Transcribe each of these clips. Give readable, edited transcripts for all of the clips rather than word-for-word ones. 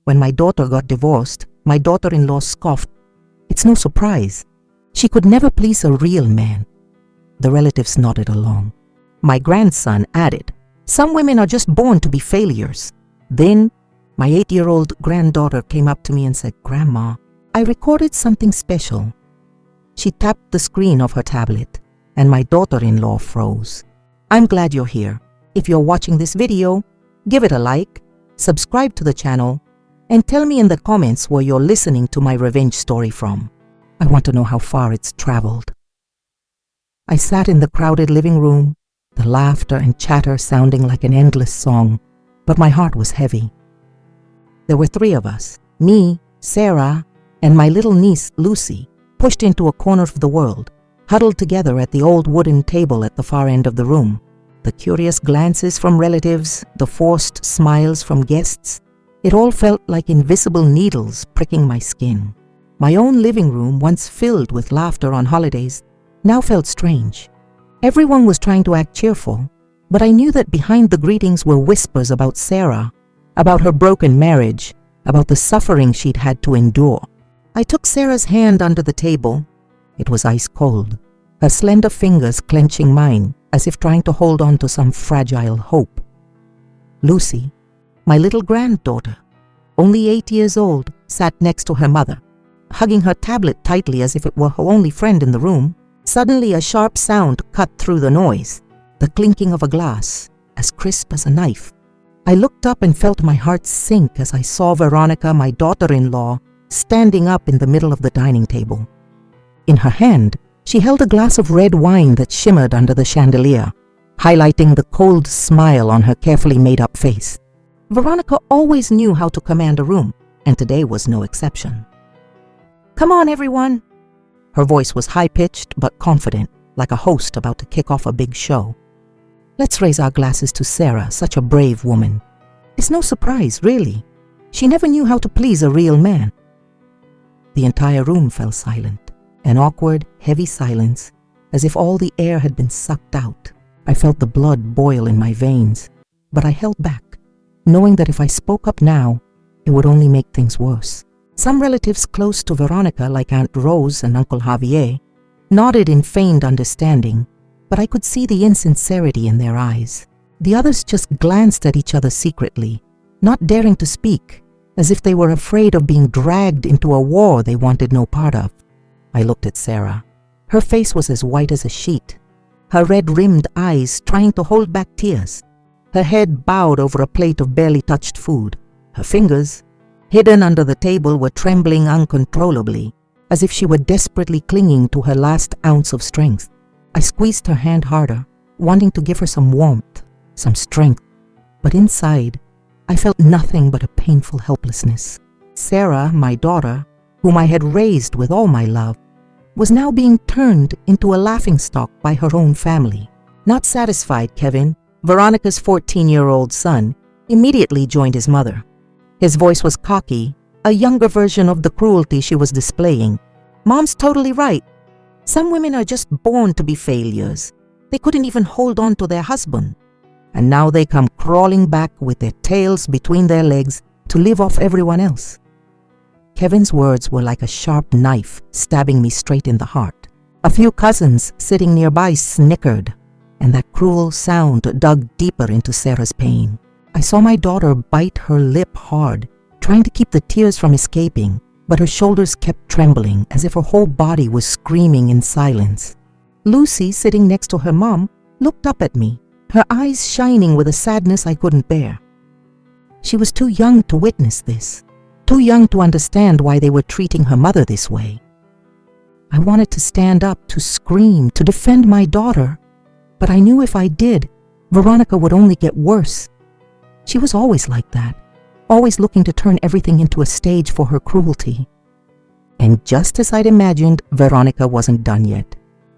When my daughter got divorced, my daughter-in-law scoffed. It's no surprise. She could never please a real man. The relatives nodded along. My grandson added, some women are just born to be failures. Then, my 8-year-old granddaughter came up to me and said, Grandma, I recorded something special. She tapped the screen of her tablet, and my daughter-in-law froze. I'm glad you're here. If you're watching this video, give it a like, subscribe to the channel, and tell me in the comments where you're listening to my revenge story from. I want to know how far it's traveled. I sat in the crowded living room, the laughter and chatter sounding like an endless song, but my heart was heavy. There were 3 of us, me, Sarah, and my little niece, Lucy, pushed into a corner of the world, huddled together at the old wooden table at the far end of the room. The curious glances from relatives, the forced smiles from guests, it all felt like invisible needles pricking my skin. My own living room, once filled with laughter on holidays, now felt strange. Everyone was trying to act cheerful, but I knew that behind the greetings were whispers about Sarah, about her broken marriage, about the suffering she'd had to endure. I took Sarah's hand under the table. It was ice cold, her slender fingers clenching mine as if trying to hold on to some fragile hope. Lucy, my little granddaughter, only 8 years old, sat next to her mother, hugging her tablet tightly as if it were her only friend in the room. Suddenly a sharp sound cut through the noise, the clinking of a glass, as crisp as a knife. I looked up and felt my heart sink as I saw Veronica, my daughter-in-law, standing up in the middle of the dining table. In her hand, she held a glass of red wine that shimmered under the chandelier, highlighting the cold smile on her carefully made-up face. Veronica always knew how to command a room, and today was no exception. Come on, everyone. Her voice was high-pitched but confident, like a host about to kick off a big show. Let's raise our glasses to Sarah, such a brave woman. It's no surprise, really. She never knew how to please a real man. The entire room fell silent, an awkward, heavy silence, as if all the air had been sucked out. I felt the blood boil in my veins, but I held back, knowing that if I spoke up now, it would only make things worse. Some relatives close to Veronica, like Aunt Rose and Uncle Javier, nodded in feigned understanding, but I could see the insincerity in their eyes. The others just glanced at each other secretly, not daring to speak, as if they were afraid of being dragged into a war they wanted no part of. I looked at Sarah. Her face was as white as a sheet, her red-rimmed eyes trying to hold back tears, her head bowed over a plate of barely touched food. Her fingers, hidden under the table, were trembling uncontrollably, as if she were desperately clinging to her last ounce of strength. I squeezed her hand harder, wanting to give her some warmth, some strength, but inside, I felt nothing but a painful helplessness. Sarah, my daughter, whom I had raised with all my love, was now being turned into a laughingstock by her own family. Not satisfied, Kevin, Veronica's 14-year-old son, immediately joined his mother. His voice was cocky, a younger version of the cruelty she was displaying. Mom's totally right. Some women are just born to be failures. They couldn't even hold on to their husband. And now they come crawling back with their tails between their legs to live off everyone else. Kevin's words were like a sharp knife stabbing me straight in the heart. A few cousins sitting nearby snickered, and that cruel sound dug deeper into Sarah's pain. I saw my daughter bite her lip hard, trying to keep the tears from escaping, but her shoulders kept trembling as if her whole body was screaming in silence. Lucy, sitting next to her mom, looked up at me, her eyes shining with a sadness I couldn't bear. She was too young to witness this, too young to understand why they were treating her mother this way. I wanted to stand up, to scream, to defend my daughter, but I knew if I did, Veronica would only get worse. She was always like that, always looking to turn everything into a stage for her cruelty. And just as I'd imagined, Veronica wasn't done yet.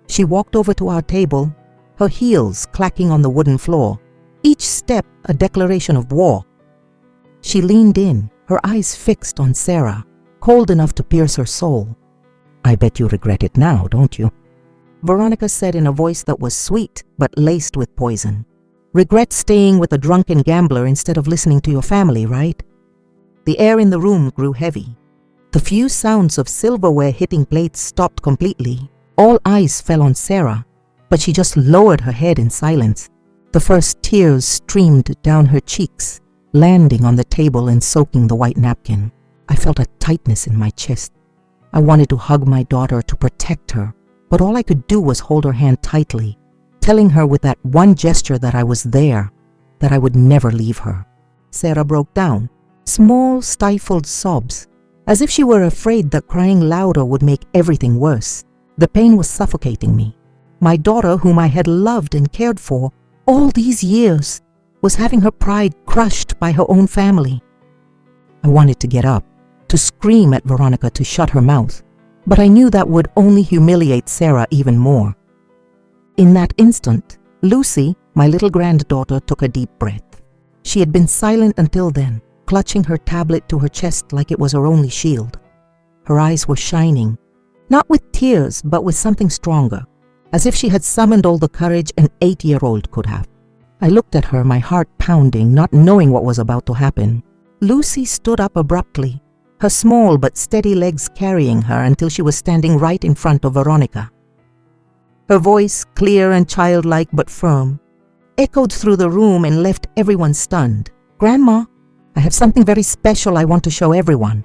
She walked over to our table, her heels clacking on the wooden floor, each step a declaration of war. She leaned in, her eyes fixed on Sarah, cold enough to pierce her soul. "I bet you regret it now, don't you?" Veronica said in a voice that was sweet but laced with poison. "Regret staying with a drunken gambler instead of listening to your family, right?" The air in the room grew heavy. The few sounds of silverware hitting plates stopped completely. All eyes fell on Sarah, but she just lowered her head in silence. The first tears streamed down her cheeks, landing on the table and soaking the white napkin. I felt a tightness in my chest. I wanted to hug my daughter to protect her, but all I could do was hold her hand tightly, telling her with that one gesture that I was there, that I would never leave her. Sarah broke down, small, stifled sobs, as if she were afraid that crying louder would make everything worse. The pain was suffocating me. My daughter, whom I had loved and cared for all these years, was having her pride crushed by her own family. I wanted to get up, to scream at Veronica to shut her mouth, but I knew that would only humiliate Sarah even more. In that instant, Lucy, my little granddaughter, took a deep breath. She had been silent until then, clutching her tablet to her chest like it was her only shield. Her eyes were shining, not with tears, but with something stronger, as if she had summoned all the courage an 8-year-old could have. I looked at her, my heart pounding, not knowing what was about to happen. Lucy stood up abruptly, her small but steady legs carrying her until she was standing right in front of Veronica. Her voice, clear and childlike but firm, echoed through the room and left everyone stunned. "Grandma, I have something very special I want to show everyone."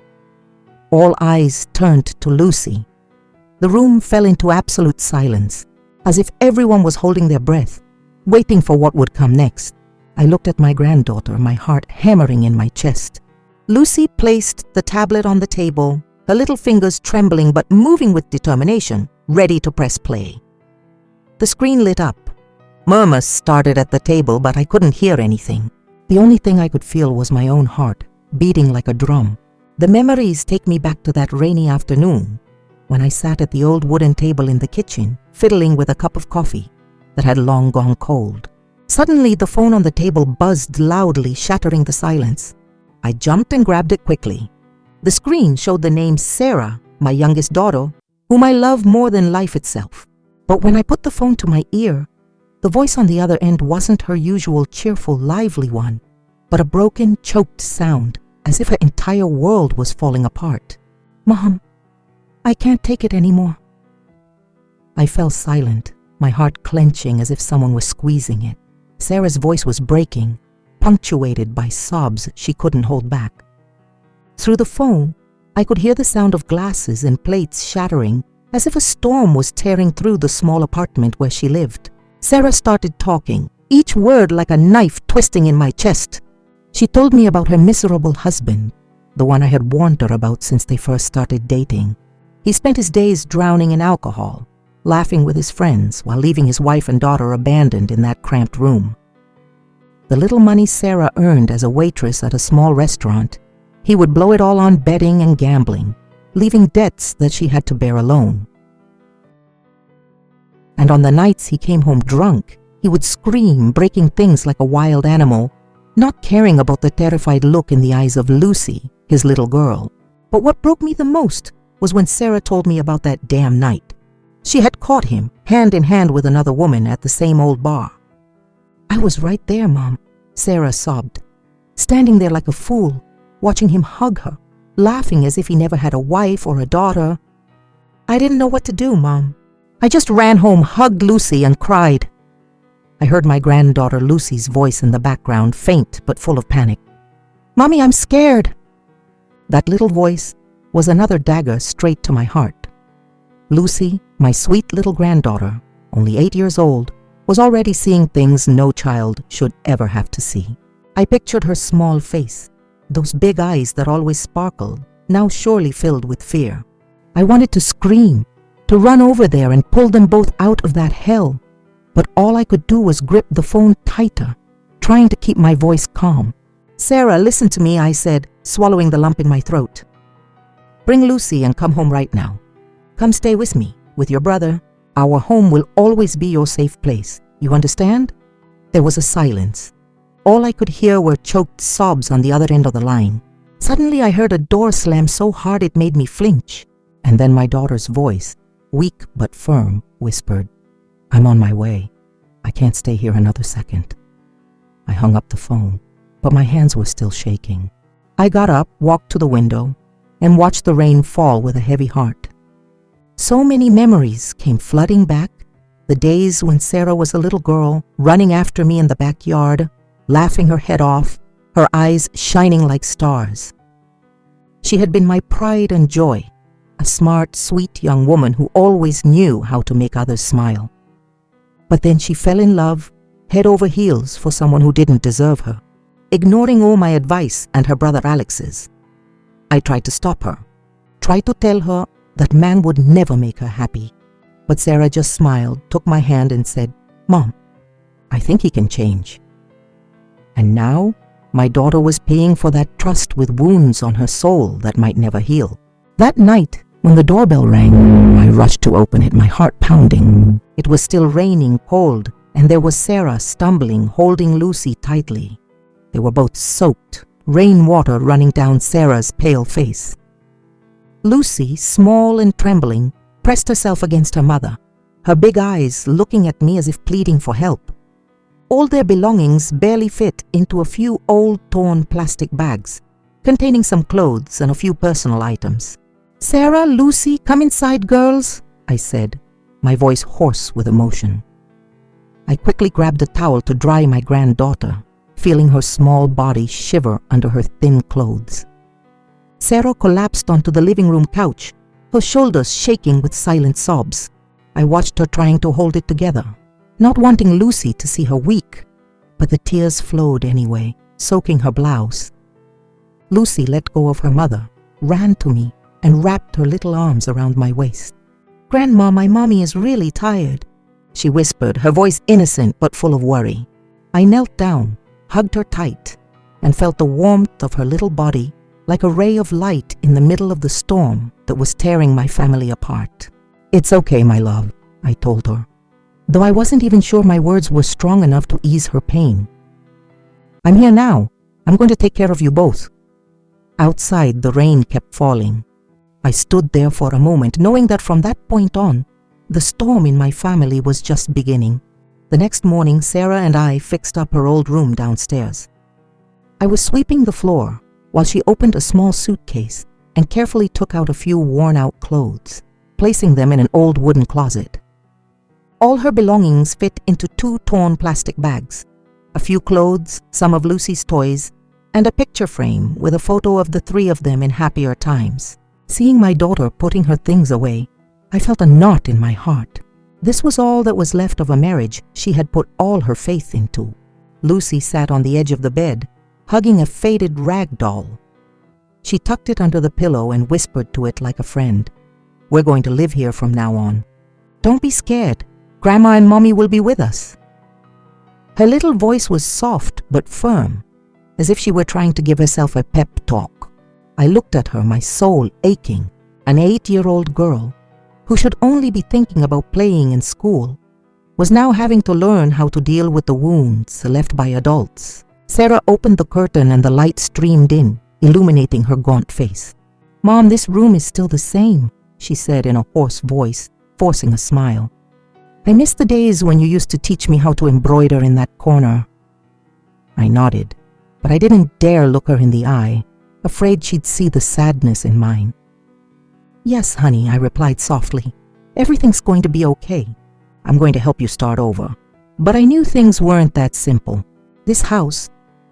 All eyes turned to Lucy. The room fell into absolute silence, as if everyone was holding their breath, waiting for what would come next. I looked at my granddaughter, my heart hammering in my chest. Lucy placed the tablet on the table, her little fingers trembling but moving with determination, ready to press play. The screen lit up. Murmurs started at the table, but I couldn't hear anything. The only thing I could feel was my own heart, beating like a drum. The memories take me back to that rainy afternoon, when I sat at the old wooden table in the kitchen, fiddling with a cup of coffee that had long gone cold. Suddenly, the phone on the table buzzed loudly, shattering the silence. I jumped and grabbed it quickly. The screen showed the name Sarah, my youngest daughter, whom I love more than life itself. But when I put the phone to my ear, the voice on the other end wasn't her usual cheerful, lively one, but a broken, choked sound, as if her entire world was falling apart. "Mom, I can't take it anymore." I fell silent, my heart clenching as if someone was squeezing it. Sarah's voice was breaking, punctuated by sobs she couldn't hold back. Through the phone, I could hear the sound of glasses and plates shattering, as if a storm was tearing through the small apartment where she lived. Sarah started talking, each word like a knife twisting in my chest. She told me about her miserable husband, the one I had warned her about since they first started dating. He spent his days drowning in alcohol, laughing with his friends while leaving his wife and daughter abandoned in that cramped room. The little money Sarah earned as a waitress at a small restaurant, he would blow it all on betting and gambling, leaving debts that she had to bear alone. And on the nights he came home drunk, he would scream, breaking things like a wild animal, not caring about the terrified look in the eyes of Lucy, his little girl. But what broke me the most was when Sarah told me about that damn night. She had caught him, hand in hand with another woman at the same old bar. "I was right there, Mom," Sarah sobbed, standing there like a fool, watching him hug her, laughing as if he never had a wife or a daughter. "I didn't know what to do, Mom. I just ran home, hugged Lucy, and cried." I heard my granddaughter Lucy's voice in the background, faint but full of panic. "Mommy, I'm scared." That little voice was another dagger straight to my heart. Lucy, my sweet little granddaughter, only 8 years old, was already seeing things no child should ever have to see. I pictured her small face, those big eyes that always sparkled, now surely filled with fear. I wanted to scream, to run over there and pull them both out of that hell, but all I could do was grip the phone tighter, trying to keep my voice calm. "Sarah, listen to me," I said, swallowing the lump in my throat. "Bring Lucy and come home right now. Come stay with me, with your brother. Our home will always be your safe place. You understand?" There was a silence. All I could hear were choked sobs on the other end of the line. Suddenly I heard a door slam so hard it made me flinch, and then my daughter's voice, weak but firm, whispered, "I'm on my way. I can't stay here another second." I hung up the phone, but my hands were still shaking. I got up, walked to the window, and watched the rain fall with a heavy heart. So many memories came flooding back. The days when Sarah was a little girl, running after me in the backyard, laughing her head off, her eyes shining like stars. She had been my pride and joy, a smart, sweet young woman who always knew how to make others smile. But then she fell in love, head over heels for someone who didn't deserve her, ignoring all my advice and her brother Alex's. I tried to stop her, tried to tell her that man would never make her happy. But Sarah just smiled, took my hand and said, "Mom, I think he can change." And now, my daughter was paying for that trust with wounds on her soul that might never heal. That night, when the doorbell rang, I rushed to open it, my heart pounding. It was still raining cold, and there was Sarah stumbling, holding Lucy tightly. They were both soaked, rainwater running down Sarah's pale face. Lucy, small and trembling, pressed herself against her mother, her big eyes looking at me as if pleading for help. All their belongings barely fit into a few old torn plastic bags, containing some clothes and a few personal items. "Sarah, Lucy, come inside, girls," I said, my voice hoarse with emotion. I quickly grabbed a towel to dry my granddaughter, feeling her small body shiver under her thin clothes. Sarah collapsed onto the living room couch, her shoulders shaking with silent sobs. I watched her trying to hold it together, not wanting Lucy to see her weak, but the tears flowed anyway, soaking her blouse. Lucy let go of her mother, ran to me, and wrapped her little arms around my waist. "Grandma, my mommy is really tired," she whispered, her voice innocent but full of worry. I knelt down, hugged her tight, and felt the warmth of her little body like a ray of light in the middle of the storm that was tearing my family apart. "It's okay, my love," I told her, though I wasn't even sure my words were strong enough to ease her pain. "I'm here now. I'm going to take care of you both." Outside, the rain kept falling. I stood there for a moment, knowing that from that point on, the storm in my family was just beginning. The next morning, Sarah and I fixed up her old room downstairs. I was sweeping the floor while she opened a small suitcase and carefully took out a few worn-out clothes, placing them in an old wooden closet. All her belongings fit into 2 torn plastic bags, a few clothes, some of Lucy's toys, and a picture frame with a photo of the 3 of them in happier times. Seeing my daughter putting her things away, I felt a knot in my heart. This was all that was left of a marriage she had put all her faith into. Lucy sat on the edge of the bed, hugging a faded rag doll. She tucked it under the pillow and whispered to it like a friend, "We're going to live here from now on. Don't be scared. Grandma and Mommy will be with us." Her little voice was soft but firm, as if she were trying to give herself a pep talk. I looked at her, my soul aching. An 8-year-old girl, who should only be thinking about playing in school, was now having to learn how to deal with the wounds left by adults. Sarah opened the curtain and the light streamed in, illuminating her gaunt face. "Mom, this room is still the same," she said in a hoarse voice, forcing a smile. "I miss the days when you used to teach me how to embroider in that corner." I nodded, but I didn't dare look her in the eye, afraid she'd see the sadness in mine. "Yes, honey," I replied softly. "Everything's going to be okay. I'm going to help you start over." But I knew things weren't that simple. This house,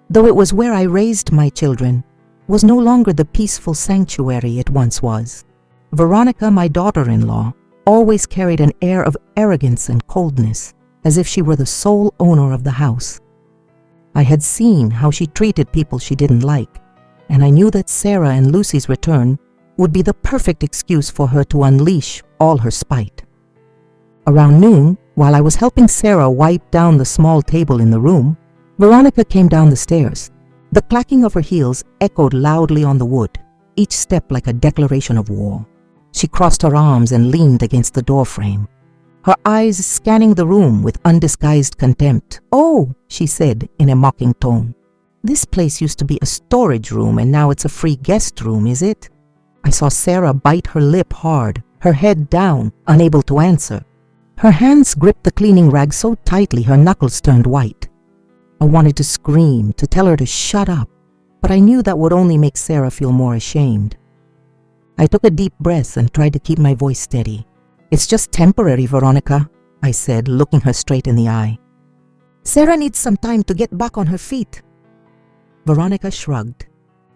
though it was where I raised my children, was no longer the peaceful sanctuary it once was. Veronica, my daughter-in-law, always carried an air of arrogance and coldness, as if she were the sole owner of the house. I had seen how she treated people she didn't like, and I knew that Sarah and Lucy's return would be the perfect excuse for her to unleash all her spite. Around noon, while I was helping Sarah wipe down the small table in the room, Veronica came down the stairs. The clacking of her heels echoed loudly on the wood, each step like a declaration of war. She crossed her arms and leaned against the doorframe, her eyes scanning the room with undisguised contempt. "Oh," she said in a mocking tone, "this place used to be a storage room and now it's a free guest room, is it?" I saw Sarah bite her lip hard, her head down, unable to answer. Her hands gripped the cleaning rag so tightly her knuckles turned white. I wanted to scream, to tell her to shut up, but I knew that would only make Sarah feel more ashamed. I took a deep breath and tried to keep my voice steady. "It's just temporary, Veronica," I said, looking her straight in the eye. "Sarah needs some time to get back on her feet." Veronica shrugged,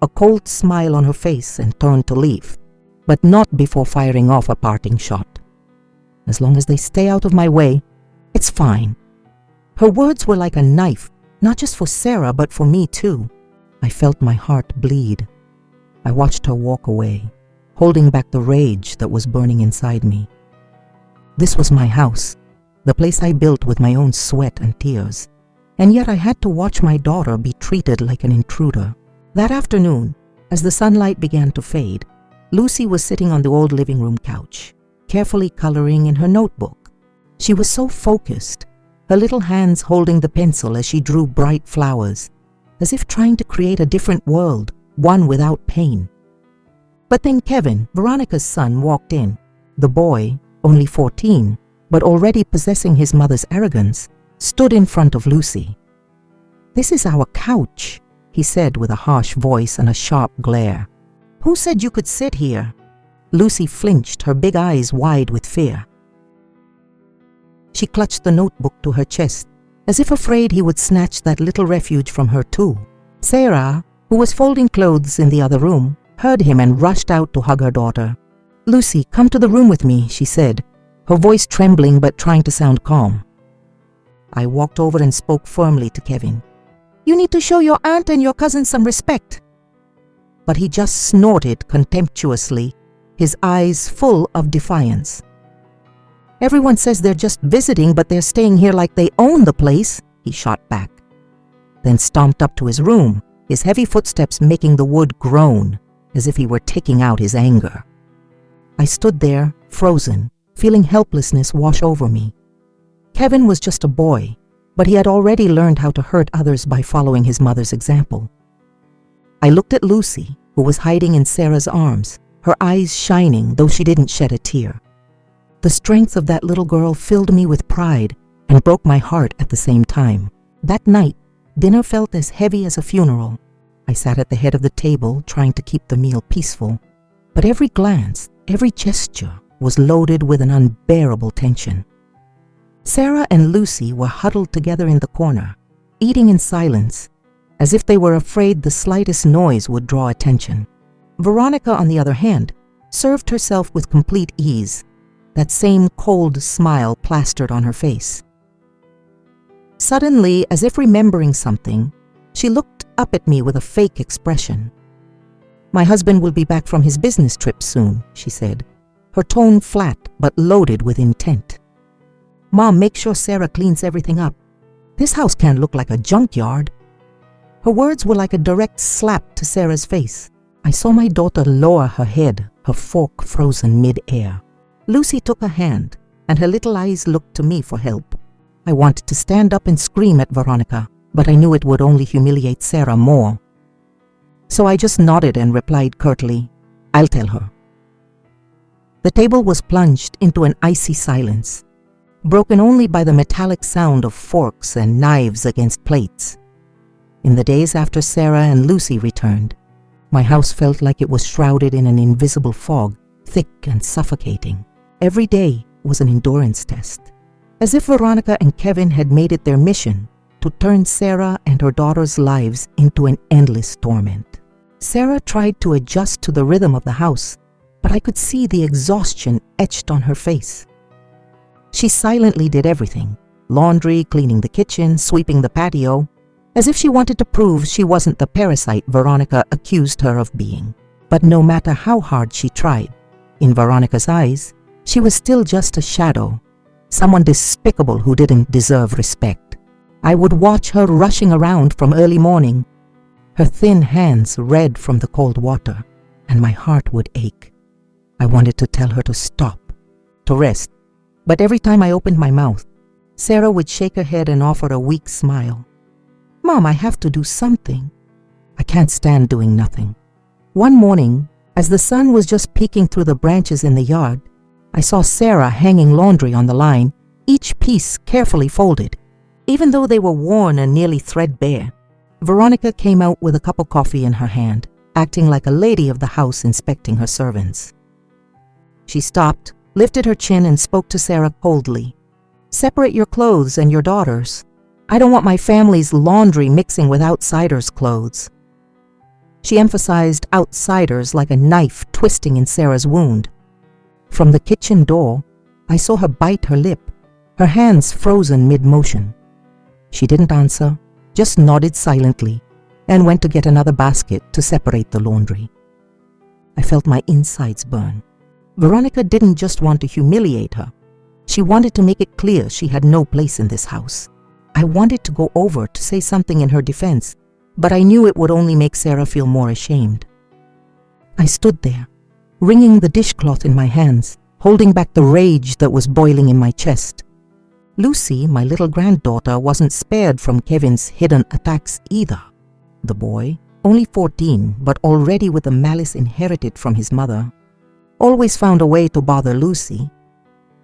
a cold smile on her face, and turned to leave, but not before firing off a parting shot. "As long as they stay out of my way, it's fine." Her words were like a knife, not just for Sarah, but for me too. I felt my heart bleed. I watched her walk away, holding back the rage that was burning inside me. This was my house, the place I built with my own sweat and tears, and yet I had to watch my daughter be treated like an intruder. That afternoon, as the sunlight began to fade, Lucy was sitting on the old living room couch, carefully coloring in her notebook. She was so focused, her little hands holding the pencil as she drew bright flowers, as if trying to create a different world, one without pain. But then Kevin, Veronica's son, walked in. The boy, only 14, but already possessing his mother's arrogance, stood in front of Lucy. "This is our couch," he said with a harsh voice and a sharp glare. "Who said you could sit here?" Lucy flinched, her big eyes wide with fear. She clutched the notebook to her chest, as if afraid he would snatch that little refuge from her too. Sarah, who was folding clothes in the other room, heard him and rushed out to hug her daughter. "Lucy, come to the room with me," she said, her voice trembling but trying to sound calm. I walked over and spoke firmly to Kevin. "You need to show your aunt and your cousin some respect." But he just snorted contemptuously, his eyes full of defiance. "Everyone says they're just visiting, but they're staying here like they own the place," he shot back, then stomped up to his room, his heavy footsteps making the wood groan, as if he were taking out his anger. I stood there, frozen, feeling helplessness wash over me. Kevin was just a boy, but he had already learned how to hurt others by following his mother's example. I looked at Lucy, who was hiding in Sarah's arms, her eyes shining, though she didn't shed a tear. The strength of that little girl filled me with pride and broke my heart at the same time. That night, dinner felt as heavy as a funeral. I sat at the head of the table, trying to keep the meal peaceful, but every glance, every gesture was loaded with an unbearable tension. Sarah and Lucy were huddled together in the corner, eating in silence, as if they were afraid the slightest noise would draw attention. Veronica, on the other hand, served herself with complete ease, that same cold smile plastered on her face. Suddenly, as if remembering something, she looked up at me with a fake expression. "My husband will be back from his business trip soon," she said, her tone flat but loaded with intent. "Mom, make sure Sarah cleans everything up. This house can't look like a junkyard." Her words were like a direct slap to Sarah's face. I saw my daughter lower her head, her fork frozen mid-air. Lucy took a hand, and her little eyes looked to me for help. I wanted to stand up and scream at Veronica, but I knew it would only humiliate Sarah more. So I just nodded and replied curtly, "I'll tell her." The table was plunged into an icy silence, broken only by the metallic sound of forks and knives against plates. In the days after Sarah and Lucy returned, my house felt like it was shrouded in an invisible fog, thick and suffocating. Every day was an endurance test, as if Veronica and Kevin had made it their mission to turn Sarah and her daughter's lives into an endless torment. Sarah tried to adjust to the rhythm of the house, but I could see the exhaustion etched on her face. She silently did everything: laundry, cleaning the kitchen, sweeping the patio, as if she wanted to prove she wasn't the parasite Veronica accused her of being. But no matter how hard she tried, in Veronica's eyes, she was still just a shadow, someone despicable who didn't deserve respect. I would watch her rushing around from early morning, her thin hands red from the cold water, and my heart would ache. I wanted to tell her to stop, to rest, but every time I opened my mouth, Sarah would shake her head and offer a weak smile. "Mom, I have to do something." I can't stand doing nothing. One morning, as the sun was just peeking through the branches in the yard, I saw Sarah hanging laundry on the line, each piece carefully folded, even though they were worn and nearly threadbare. Veronica came out with a cup of coffee in her hand, acting like a lady of the house inspecting her servants. She stopped, lifted her chin, and spoke to Sarah coldly. "Separate your clothes and your daughter's. I don't want my family's laundry mixing with outsiders' clothes." She emphasized outsiders like a knife twisting in Sarah's wound. From the kitchen door, I saw her bite her lip, her hands frozen mid-motion. She didn't answer, just nodded silently, and went to get another basket to separate the laundry. I felt my insides burn. Veronica didn't just want to humiliate her. She wanted to make it clear she had no place in this house. I wanted to go over to say something in her defense, but I knew it would only make Sarah feel more ashamed. I stood there, wringing the dishcloth in my hands, holding back the rage that was boiling in my chest. Lucy, my little granddaughter, wasn't spared from Kevin's hidden attacks either. The boy, only 14, but already with the malice inherited from his mother, always found a way to bother Lucy.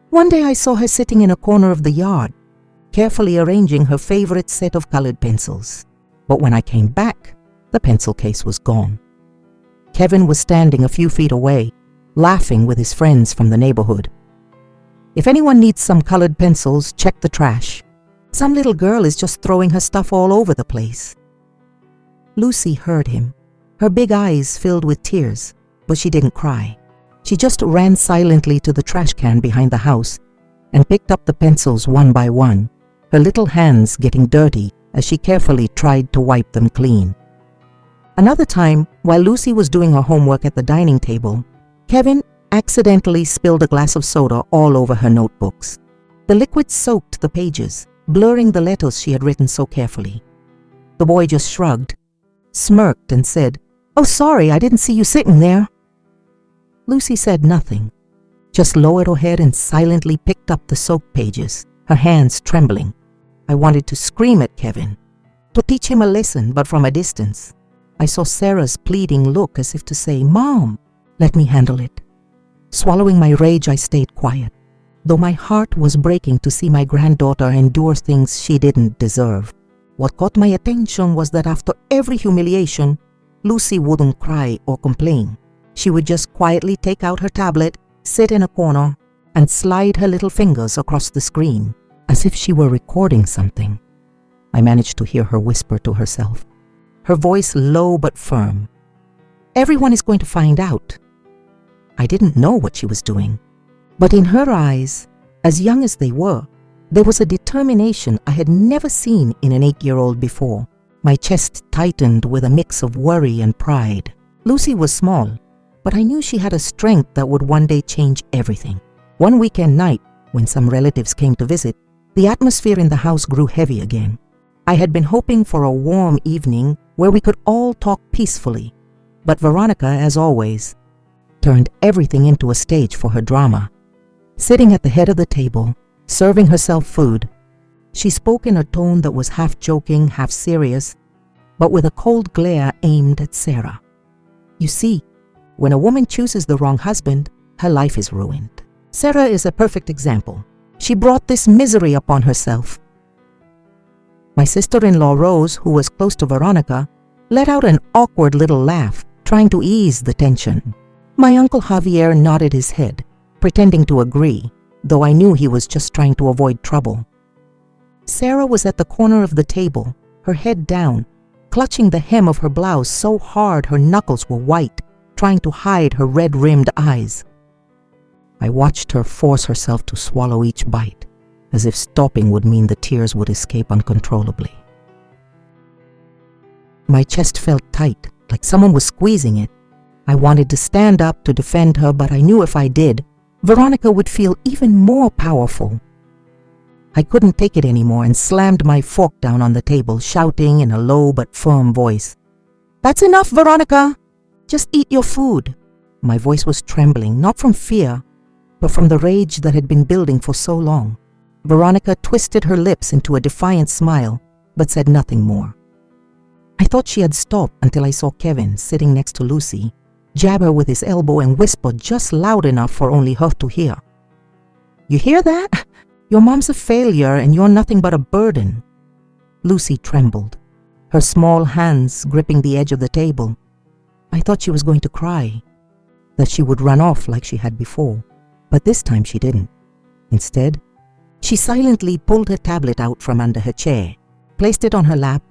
One day I saw her sitting in a corner of the yard, carefully arranging her favorite set of colored pencils. But when I came back, the pencil case was gone. Kevin was standing a few feet away, laughing with his friends from the neighborhood. "If anyone needs some colored pencils, check the trash. Some little girl is just throwing her stuff all over the place." Lucy heard him, her big eyes filled with tears, but she didn't cry. She just ran silently to the trash can behind the house and picked up the pencils one by one, her little hands getting dirty as she carefully tried to wipe them clean. Another time, while Lucy was doing her homework at the dining table, Kevin accidentally spilled a glass of soda all over her notebooks. The liquid soaked the pages, blurring the letters she had written so carefully. The boy just shrugged, smirked, and said, "Oh, sorry, I didn't see you sitting there." Lucy said nothing, just lowered her head and silently picked up the soaked pages, her hands trembling. I wanted to scream at Kevin, to teach him a lesson, but from a distance. I saw Sarah's pleading look as if to say, "Mom, let me handle it." Swallowing my rage, I stayed quiet, though my heart was breaking to see my granddaughter endure things she didn't deserve. What caught my attention was that after every humiliation, Lucy wouldn't cry or complain. She would just quietly take out her tablet, sit in a corner, and slide her little fingers across the screen, as if she were recording something. I managed to hear her whisper to herself, her voice low but firm. "Everyone is going to find out." I didn't know what she was doing, but in her eyes, as young as they were, there was a determination I had never seen in an 8-year-old before. My chest tightened with a mix of worry and pride. Lucy was small, but I knew she had a strength that would one day change everything. One weekend night, when some relatives came to visit, the atmosphere in the house grew heavy again. I had been hoping for a warm evening where we could all talk peacefully, but Veronica, as always, turned everything into a stage for her drama. Sitting at the head of the table, serving herself food, she spoke in a tone that was half joking, half serious, but with a cold glare aimed at Sarah. "You see, when a woman chooses the wrong husband, her life is ruined. Sarah is a perfect example. She brought this misery upon herself." My sister-in-law Rose, who was close to Veronica, let out an awkward little laugh, trying to ease the tension. My uncle Javier nodded his head, pretending to agree, though I knew he was just trying to avoid trouble. Sarah was at the corner of the table, her head down, clutching the hem of her blouse so hard her knuckles were white, trying to hide her red-rimmed eyes. I watched her force herself to swallow each bite, as if stopping would mean the tears would escape uncontrollably. My chest felt tight, like someone was squeezing it. I wanted to stand up to defend her, but I knew if I did, Veronica would feel even more powerful. I couldn't take it anymore and slammed my fork down on the table, shouting in a low but firm voice, "That's enough, Veronica! Just eat your food." My voice was trembling, not from fear, but from the rage that had been building for so long. Veronica twisted her lips into a defiant smile, but said nothing more. I thought she had stopped until I saw Kevin, sitting next to Lucy, jab her with his elbow and whisper just loud enough for only her to hear. "You hear that? Your mom's a failure and you're nothing but a burden." Lucy trembled. her small hands gripping the edge of the table. I thought she was going to cry, that she would run off like she had before, but this time she didn't. Instead, she silently pulled her tablet out from under her chair, placed it on her lap,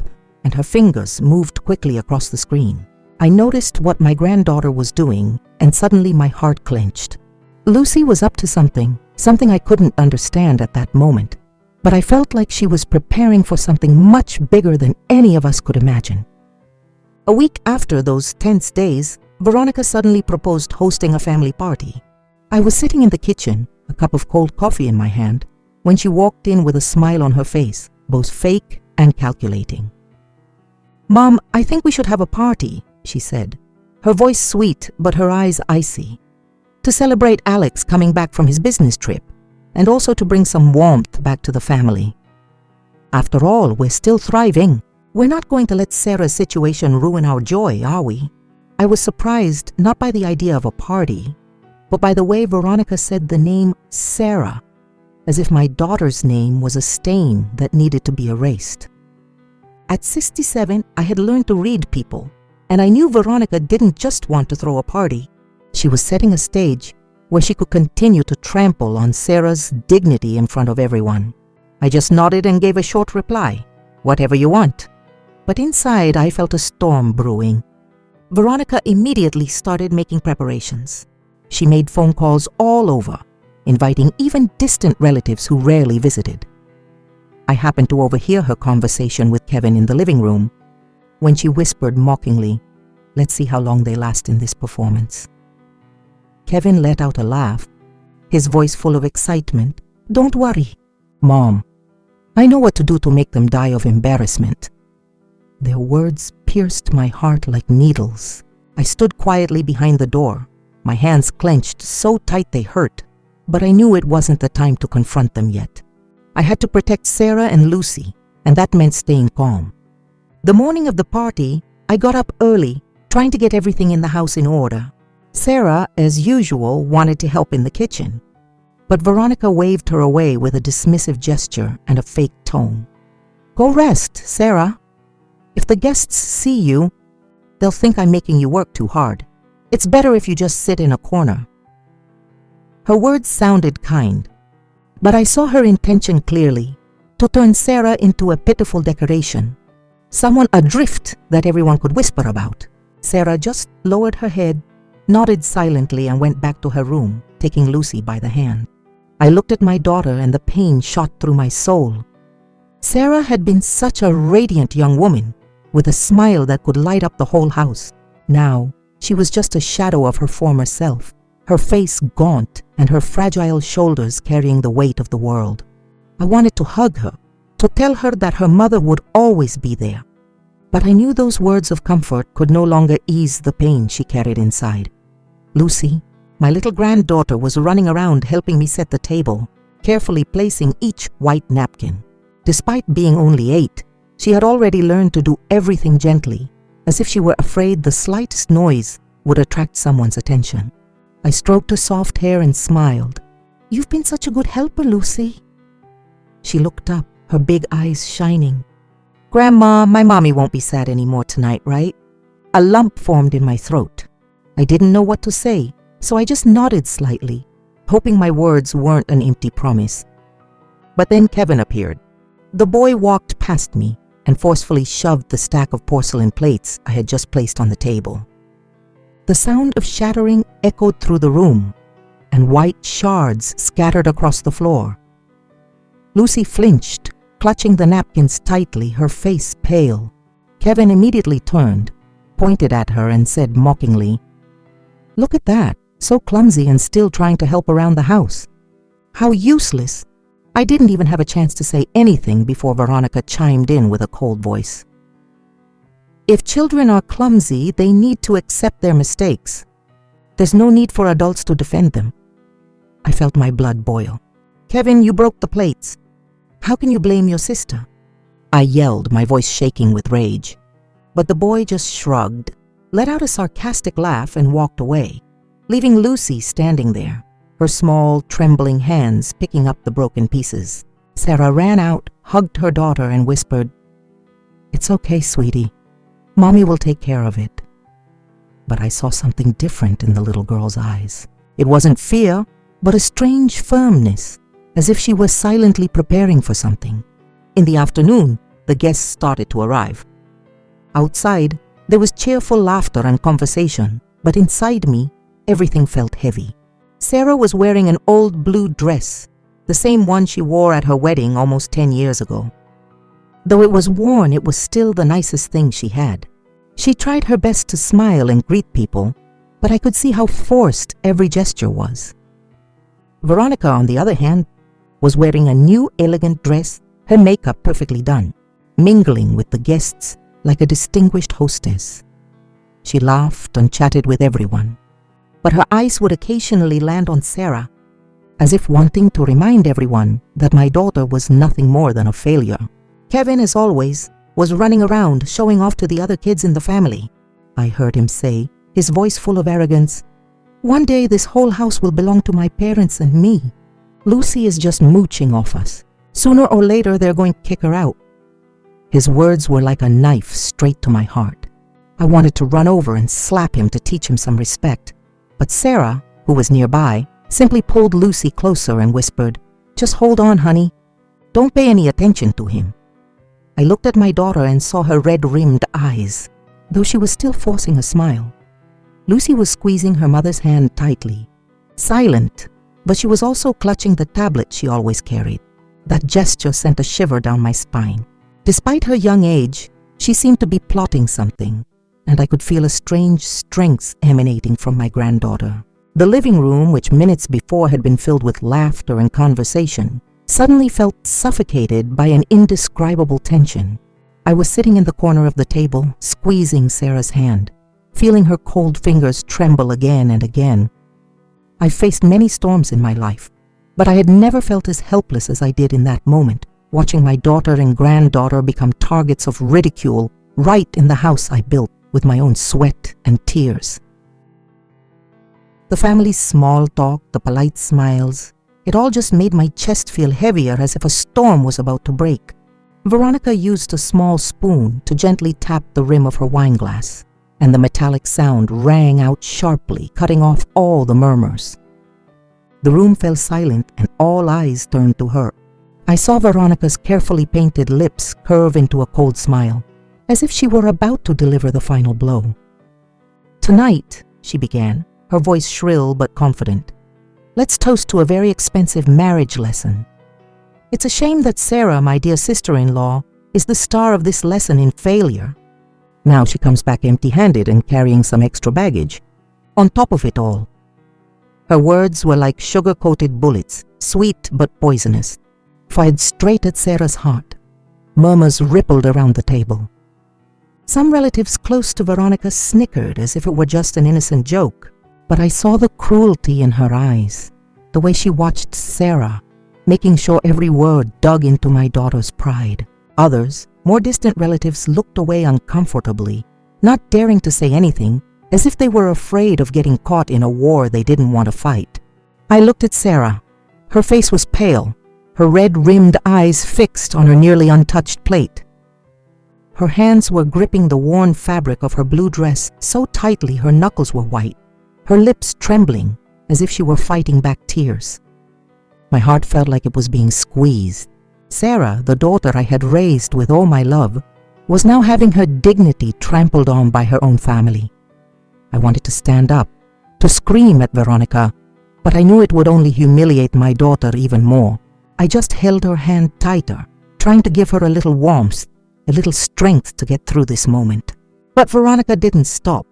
and her fingers moved quickly across the screen. I noticed what my granddaughter was doing, and suddenly my heart clenched. Lucy was up to something I couldn't understand at that moment, but I felt like she was preparing for something much bigger than any of us could imagine. A week after those tense days, Veronica suddenly proposed hosting a family party. I was sitting in the kitchen, a cup of cold coffee in my hand, when she walked in with a smile on her face, both fake and calculating. "Mom, I think we should have a party," she said, her voice sweet but her eyes icy, "to celebrate Alex coming back from his business trip, and also to bring some warmth back to the family. After all, we're still thriving. We're not going to let Sarah's situation ruin our joy, are we?" I was surprised not by the idea of a party, but by the way Veronica said the name Sarah, as if my daughter's name was a stain that needed to be erased. At 67, I had learned to read people, and I knew Veronica didn't just want to throw a party. She was setting a stage where she could continue to trample on Sarah's dignity in front of everyone. I just nodded and gave a short reply, "Whatever you want." But inside, I felt a storm brewing. Veronica immediately started making preparations. She made phone calls all over, inviting even distant relatives who rarely visited. I happened to overhear her conversation with Kevin in the living room when she whispered mockingly, "Let's see how long they last in this performance." Kevin let out a laugh, his voice full of excitement. "Don't worry, Mom. I know what to do to make them die of embarrassment." Their words pierced my heart like needles. I stood quietly behind the door, my hands clenched so tight they hurt, but I knew it wasn't the time to confront them yet. I had to protect Sarah and Lucy, and that meant staying calm. The morning of the party, I got up early, trying to get everything in the house in order. Sarah, as usual, wanted to help in the kitchen, but Veronica waved her away with a dismissive gesture and a fake tone. "Go rest, Sarah. If the guests see you, they'll think I'm making you work too hard. It's better if you just sit in a corner." Her words sounded kind, but I saw her intention clearly, to turn Sarah into a pitiful decoration, someone adrift that everyone could whisper about. Sarah just lowered her head, nodded silently, and went back to her room, taking Lucy by the hand. I looked at my daughter and the pain shot through my soul. Sarah had been such a radiant young woman, with a smile that could light up the whole house. Now, she was just a shadow of her former self, her face gaunt and her fragile shoulders carrying the weight of the world. I wanted to hug her, to tell her that her mother would always be there. But I knew those words of comfort could no longer ease the pain she carried inside. Lucy, my little granddaughter, was running around helping me set the table, carefully placing each white napkin. Despite being only 8, she had already learned to do everything gently, as if she were afraid the slightest noise would attract someone's attention. I stroked her soft hair and smiled. "You've been such a good helper, Lucy." She looked up, her big eyes shining. "Grandma, my mommy won't be sad anymore tonight, right?" A lump formed in my throat. I didn't know what to say, so I just nodded slightly, hoping my words weren't an empty promise. But then Kevin appeared. The boy walked past me and forcefully shoved the stack of porcelain plates I had just placed on the table. The sound of shattering echoed through the room, and white shards scattered across the floor. Lucy flinched, clutching the napkins tightly, her face pale. Kevin immediately turned, pointed at her, and said mockingly, "Look at that, so clumsy and still trying to help around the house. How useless." I didn't even have a chance to say anything before Veronica chimed in with a cold voice. "If children are clumsy, they need to accept their mistakes. There's no need for adults to defend them." I felt my blood boil. "Kevin, you broke the plates. How can you blame your sister?" I yelled, my voice shaking with rage. But the boy just shrugged, let out a sarcastic laugh, and walked away, leaving Lucy standing there, her small, trembling hands picking up the broken pieces. Sarah ran out, hugged her daughter, and whispered, "It's okay, sweetie. Mommy will take care of it." But I saw something different in the little girl's eyes. It wasn't fear, but a strange firmness, as if she was silently preparing for something. In the afternoon, the guests started to arrive. Outside, there was cheerful laughter and conversation, but inside me, everything felt heavy. Sarah was wearing an old blue dress, the same one she wore at her wedding almost 10 years ago. Though it was worn, it was still the nicest thing she had. She tried her best to smile and greet people, but I could see how forced every gesture was. Veronica, on the other hand, was wearing a new elegant dress, her makeup perfectly done, mingling with the guests like a distinguished hostess. She laughed and chatted with everyone, but her eyes would occasionally land on Sarah, as if wanting to remind everyone that my daughter was nothing more than a failure. Kevin, as always, was running around showing off to the other kids in the family. I heard him say, his voice full of arrogance, "One day this whole house will belong to my parents and me. Lucy is just mooching off us. Sooner or later they're going to kick her out." His words were like a knife straight to my heart. I wanted to run over and slap him to teach him some respect, but Sarah, who was nearby, simply pulled Lucy closer and whispered, "Just hold on, honey. Don't pay any attention to him." I looked at my daughter and saw her red-rimmed eyes, though she was still forcing a smile. Lucy was squeezing her mother's hand tightly, silent, but she was also clutching the tablet she always carried. That gesture sent a shiver down my spine. Despite her young age, she seemed to be plotting something, and I could feel a strange strength emanating from my granddaughter. The living room, which minutes before had been filled with laughter and conversation, suddenly felt suffocated by an indescribable tension. I was sitting in the corner of the table, squeezing Sarah's hand, feeling her cold fingers tremble again and again. I faced many storms in my life, but I had never felt as helpless as I did in that moment, watching my daughter and granddaughter become targets of ridicule right in the house I built with my own sweat and tears. The family's small talk, the polite smiles, it all just made my chest feel heavier, as if a storm was about to break. Veronica used a small spoon to gently tap the rim of her wine glass, and the metallic sound rang out sharply, cutting off all the murmurs. The room fell silent and all eyes turned to her. I saw Veronica's carefully painted lips curve into a cold smile, as if she were about to deliver the final blow. "Tonight," she began, her voice shrill but confident, "let's toast to a very expensive marriage lesson. It's a shame that Sarah, my dear sister-in-law, is the star of this lesson in failure. Now she comes back empty-handed and carrying some extra baggage. On top of it all." Her words were like sugar-coated bullets, sweet but poisonous, fired straight at Sarah's heart. Murmurs rippled around the table. Some relatives close to Veronica snickered as if it were just an innocent joke, but I saw the cruelty in her eyes, the way she watched Sarah, making sure every word dug into my daughter's pride. Others, more distant relatives, looked away uncomfortably, not daring to say anything, as if they were afraid of getting caught in a war they didn't want to fight. I looked at Sarah. Her face was pale, her red-rimmed eyes fixed on her nearly untouched plate. Her hands were gripping the worn fabric of her blue dress so tightly her knuckles were white, her lips trembling as if she were fighting back tears. My heart felt like it was being squeezed. Sarah, the daughter I had raised with all my love, was now having her dignity trampled on by her own family. I wanted to stand up, to scream at Veronica, but I knew it would only humiliate my daughter even more. I just held her hand tighter, trying to give her a little warmth, a little strength to get through this moment. But Veronica didn't stop.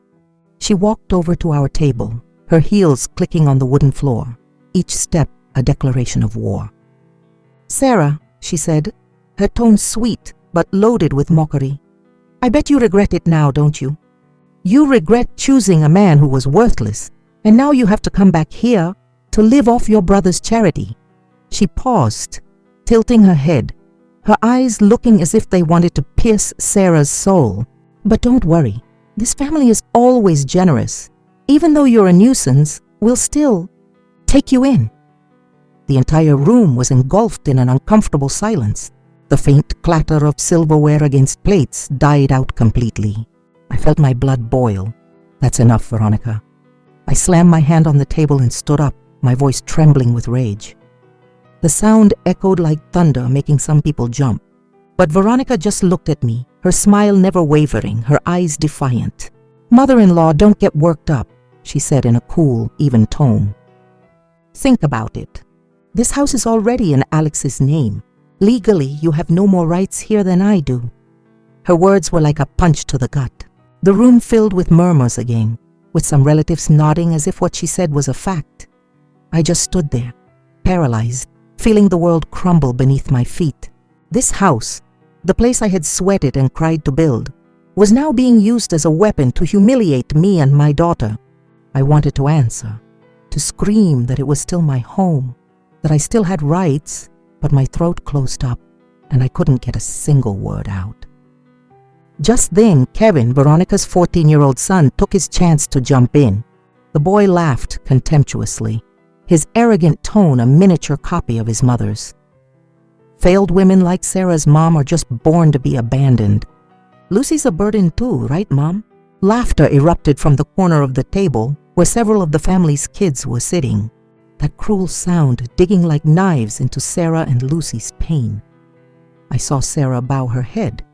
She walked over to our table, her heels clicking on the wooden floor, each step a declaration of war. "Sarah," she said, her tone sweet but loaded with mockery, "I bet you regret it now, don't you? You regret choosing a man who was worthless, and now you have to come back here to live off your brother's charity." She paused, tilting her head, her eyes looking as if they wanted to pierce Sarah's soul. "But don't worry, this family is always generous. Even though you're a nuisance, we'll still take you in." The entire room was engulfed in an uncomfortable silence. The faint clatter of silverware against plates died out completely. I felt my blood boil. That's enough, Veronica. I slammed my hand on the table and stood up, my voice trembling with rage. The sound echoed like thunder, making some people jump. But Veronica just looked at me, her smile never wavering, her eyes defiant. "Mother-in-law, don't get worked up," she said in a cool, even tone. "Think about it. This house is already in Alex's name. Legally, you have no more rights here than I do." Her words were like a punch to the gut. The room filled with murmurs again, with some relatives nodding as if what she said was a fact. I just stood there, paralyzed, feeling the world crumble beneath my feet. This house, the place I had sweated and cried to build, was now being used as a weapon to humiliate me and my daughter. I wanted to answer, to scream that it was still my home, that I still had rights, but my throat closed up and I couldn't get a single word out. Just then, Kevin, Veronica's 14-year-old son, took his chance to jump in. The boy laughed contemptuously, his arrogant tone a miniature copy of his mother's. Failed women like Sarah's mom are just born to be abandoned. Lucy's a burden too, right, Mom? Laughter erupted from the corner of the table where several of the family's kids were sitting. That cruel sound digging like knives into Sarah and Lucy's pain. I saw Sarah bow her head,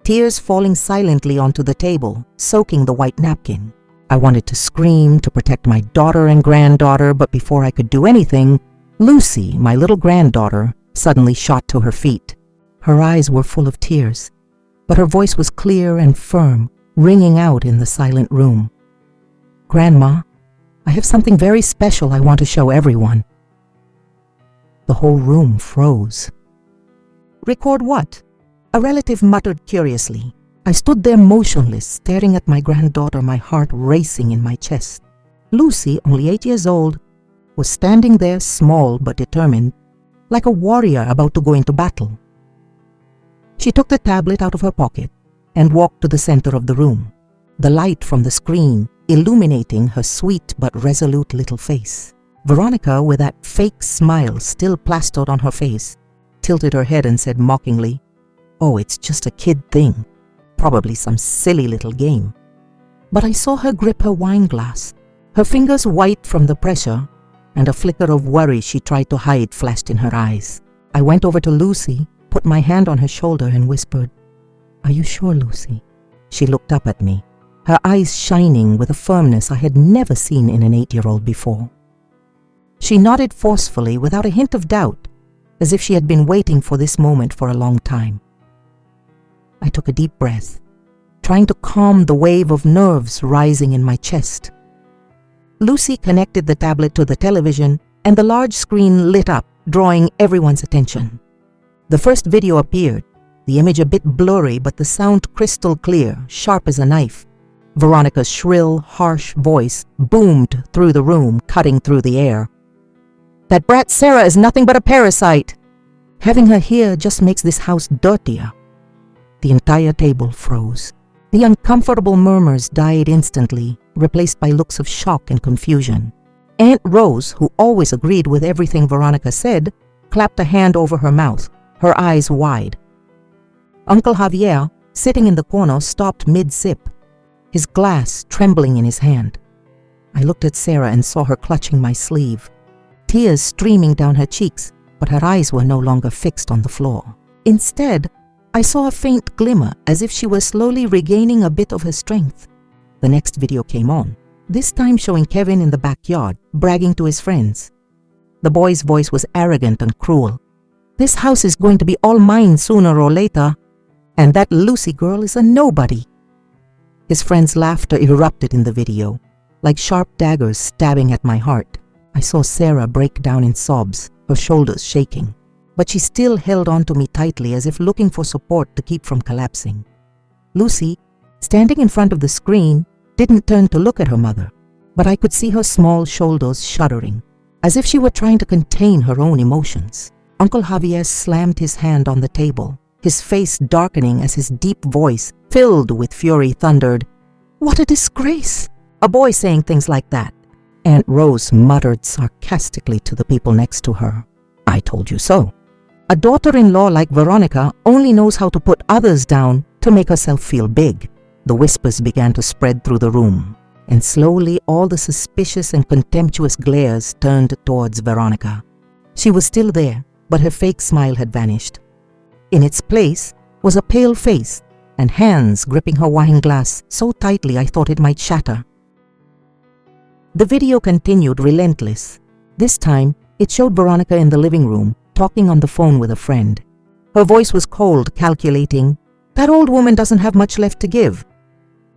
tears falling silently onto the table, soaking the white napkin. I wanted to scream to protect my daughter and granddaughter, but before I could do anything, Lucy, my little granddaughter, suddenly shot to her feet. Her eyes were full of tears, but her voice was clear and firm, ringing out in the silent room. "Grandma, I have something very special I want to show everyone." The whole room froze. "Record what?" A relative muttered curiously. I stood there motionless, staring at my granddaughter, my heart racing in my chest. Lucy, only 8 years old, was standing there, small but determined, like a warrior about to go into battle. She took the tablet out of her pocket and walked to the center of the room, the light from the screen illuminating her sweet but resolute little face. Veronica, with that fake smile still plastered on her face, tilted her head and said mockingly, "Oh, it's just a kid thing. Probably some silly little game." But I saw her grip her wine glass, her fingers white from the pressure, and a flicker of worry she tried to hide flashed in her eyes. I went over to Lucy, put my hand on her shoulder and whispered, "Are you sure, Lucy?" She looked up at me, her eyes shining with a firmness I had never seen in an 8-year-old before. She nodded forcefully without a hint of doubt, as if she had been waiting for this moment for a long time. I took a deep breath, trying to calm the wave of nerves rising in my chest. Lucy connected the tablet to the television, and the large screen lit up, drawing everyone's attention. The first video appeared, the image a bit blurry but the sound crystal clear, sharp as a knife. Veronica's shrill, harsh voice boomed through the room, cutting through the air. "That brat Sarah is nothing but a parasite. Having her here just makes this house dirtier." The entire table froze. The uncomfortable murmurs died instantly, replaced by looks of shock and confusion. Aunt Rose, who always agreed with everything Veronica said, clapped a hand over her mouth, her eyes wide. Uncle Javier, sitting in the corner, stopped mid-sip, his glass trembling in his hand. I looked at Sarah and saw her clutching my sleeve, tears streaming down her cheeks, but her eyes were no longer fixed on the floor. Instead, I saw a faint glimmer, as if she was slowly regaining a bit of her strength. The next video came on, this time showing Kevin in the backyard, bragging to his friends. The boy's voice was arrogant and cruel. "This house is going to be all mine sooner or later, and that Lucy girl is a nobody." His friends' laughter erupted in the video, like sharp daggers stabbing at my heart. I saw Sarah break down in sobs, her shoulders shaking. But she still held on to me tightly, as if looking for support to keep from collapsing. Lucy, standing in front of the screen, didn't turn to look at her mother, but I could see her small shoulders shuddering, as if she were trying to contain her own emotions. Uncle Javier slammed his hand on the table, his face darkening as his deep voice, filled with fury, thundered, "What a disgrace! A boy saying things like that." Aunt Rose muttered sarcastically to the people next to her, "I told you so." A daughter-in-law like Veronica only knows how to put others down to make herself feel big. The whispers began to spread through the room, and slowly all the suspicious and contemptuous glares turned towards Veronica. She was still there, but her fake smile had vanished. In its place was a pale face and hands gripping her wine glass so tightly I thought it might shatter. The video continued relentless. This time, it showed Veronica in the living room, talking on the phone with a friend. Her voice was cold, calculating, "That old woman doesn't have much left to give.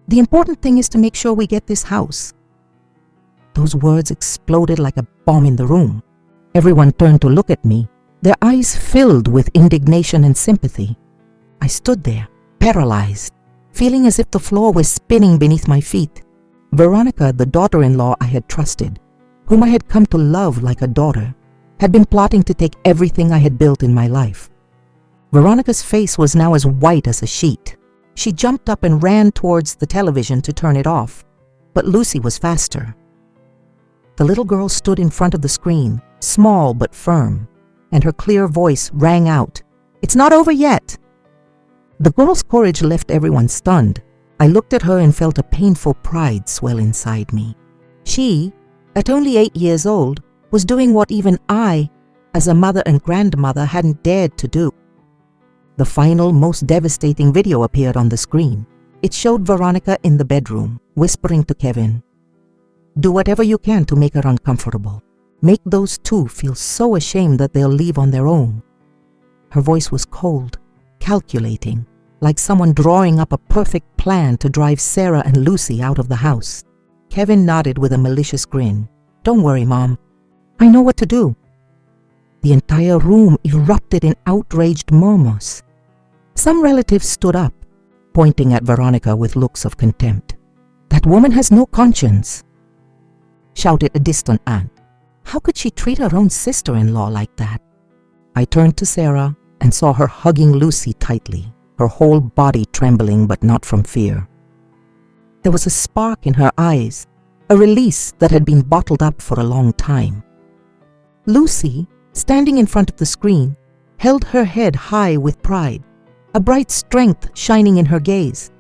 The important thing is to make sure we get this house." Those words exploded like a bomb in the room. Everyone turned to look at me, their eyes filled with indignation and sympathy. I stood there, paralyzed, feeling as if the floor was spinning beneath my feet. Veronica, the daughter-in-law I had trusted, whom I had come to love like a daughter, had been plotting to take everything I had built in my life. Veronica's face was now as white as a sheet. She jumped up and ran towards the television to turn it off, but Lucy was faster. The little girl stood in front of the screen, small but firm, and her clear voice rang out, "It's not over yet." The girl's courage left everyone stunned. I looked at her and felt a painful pride swell inside me. She, at only 8 years old, was doing what even I, as a mother and grandmother, hadn't dared to do. The final, most devastating video appeared on the screen. It showed Veronica in the bedroom, whispering to Kevin, "Do whatever you can to make her uncomfortable. Make those two feel so ashamed that they'll leave on their own." Her voice was cold, calculating, like someone drawing up a perfect plan to drive Sarah and Lucy out of the house. Kevin nodded with a malicious grin. "Don't worry, Mom. I know what to do." The entire room erupted in outraged murmurs. Some relatives stood up, pointing at Veronica with looks of contempt. "That woman has no conscience," shouted a distant aunt. "How could she treat her own sister-in-law like that?" I turned to Sarah and saw her hugging Lucy tightly, her whole body trembling but not from fear. There was a spark in her eyes, a release that had been bottled up for a long time. Lucy, standing in front of the screen, held her head high with pride, a bright strength shining in her gaze.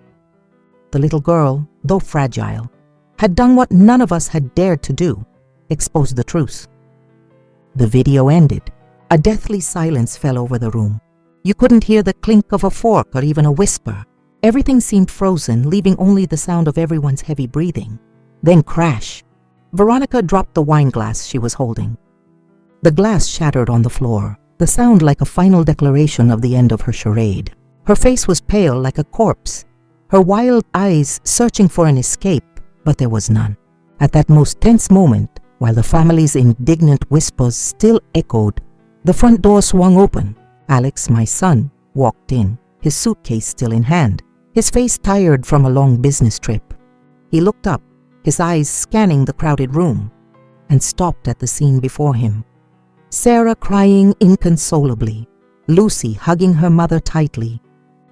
The little girl, though fragile, had done what none of us had dared to do, expose the truth. The video ended. A deathly silence fell over the room. You couldn't hear the clink of a fork or even a whisper. Everything seemed frozen, leaving only the sound of everyone's heavy breathing. Then crash! Veronica dropped the wine glass she was holding. The glass shattered on the floor, the sound like a final declaration of the end of her charade. Her face was pale like a corpse, her wild eyes searching for an escape, but there was none. At that most tense moment, while the family's indignant whispers still echoed, the front door swung open. Alex, my son, walked in, his suitcase still in hand, his face tired from a long business trip. He looked up, his eyes scanning the crowded room, and stopped at the scene before him. Sarah crying inconsolably, Lucy hugging her mother tightly,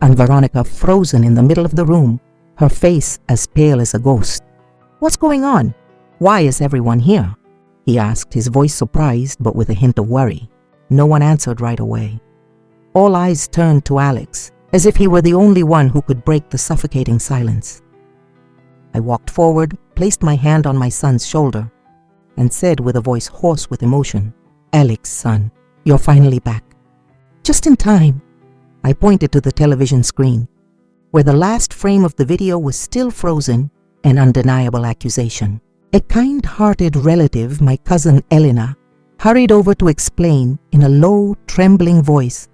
and Veronica frozen in the middle of the room, her face as pale as a ghost. "What's going on? Why is everyone here?" he asked, his voice surprised but with a hint of worry. No one answered right away. All eyes turned to Alex, as if he were the only one who could break the suffocating silence. I walked forward, placed my hand on my son's shoulder, and said with a voice hoarse with emotion, "Alex, son, you're finally back." Just in time. I pointed to the television screen, where the last frame of the video was still frozen, an undeniable accusation. A kind-hearted relative, my cousin Elena, hurried over to explain in a low, trembling voice,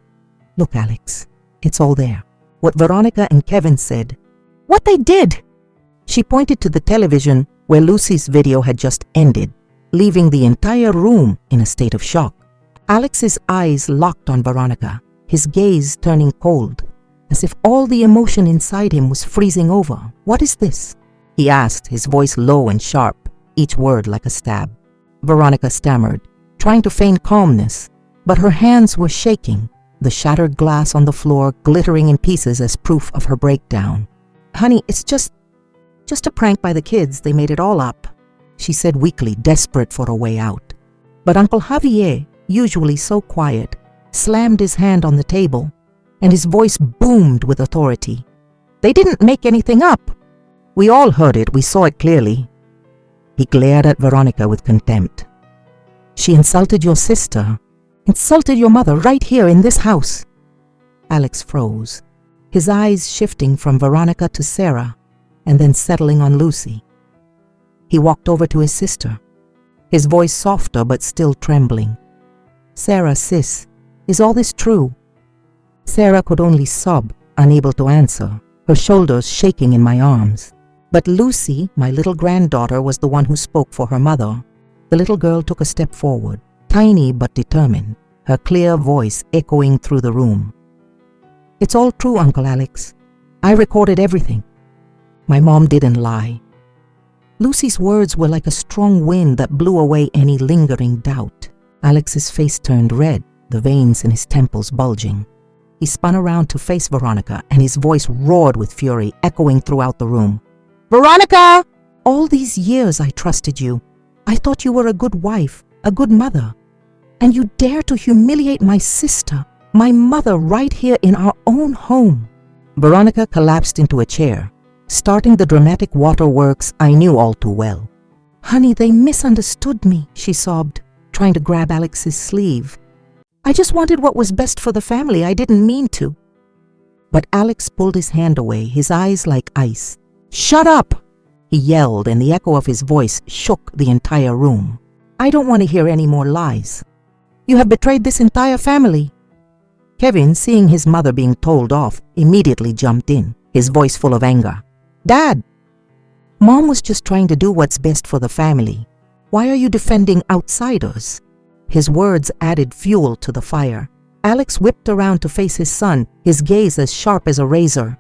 "Look, Alex, it's all there. What Veronica and Kevin said." "What they did!" She pointed to the television where Lucy's video had just ended, leaving the entire room in a state of shock. Alex's eyes locked on Veronica, his gaze turning cold, as if all the emotion inside him was freezing over. "What is this?" he asked, his voice low and sharp, each word like a stab. Veronica stammered, trying to feign calmness, but her hands were shaking, the shattered glass on the floor glittering in pieces as proof of her breakdown. "Honey, it's just a prank by the kids. They made it all up," she said weakly, desperate for a way out. But Uncle Javier, usually so quiet, slammed his hand on the table, and his voice boomed with authority. "They didn't make anything up. We all heard it, we saw it clearly." He glared at Veronica with contempt. "She insulted your sister, insulted your mother right here in this house." Alex froze, his eyes shifting from Veronica to Sarah and then settling on Lucy. He walked over to his sister, his voice softer but still trembling. "Sarah, sis, is all this true?" Sarah could only sob, unable to answer, her shoulders shaking in my arms. But Lucy, my little granddaughter, was the one who spoke for her mother. The little girl took a step forward, tiny but determined, her clear voice echoing through the room. "It's all true, Uncle Alex. I recorded everything. My mom didn't lie." Lucy's words were like a strong wind that blew away any lingering doubt. Alex's face turned red, the veins in his temples bulging. He spun around to face Veronica, and his voice roared with fury, echoing throughout the room. "Veronica! All these years I trusted you. I thought you were a good wife, a good mother. And you dare to humiliate my sister, my mother, right here in our own home." Veronica collapsed into a chair, starting the dramatic waterworks I knew all too well. "Honey, they misunderstood me," she sobbed, trying to grab Alex's sleeve. "I just wanted what was best for the family. I didn't mean to." But Alex pulled his hand away, his eyes like ice. "Shut up!" he yelled, and the echo of his voice shook the entire room. "I don't want to hear any more lies. You have betrayed this entire family." Kevin, seeing his mother being told off, immediately jumped in, his voice full of anger. "Dad, Mom was just trying to do what's best for the family. Why are you defending outsiders?" His words added fuel to the fire. Alex whipped around to face his son, his gaze as sharp as a razor.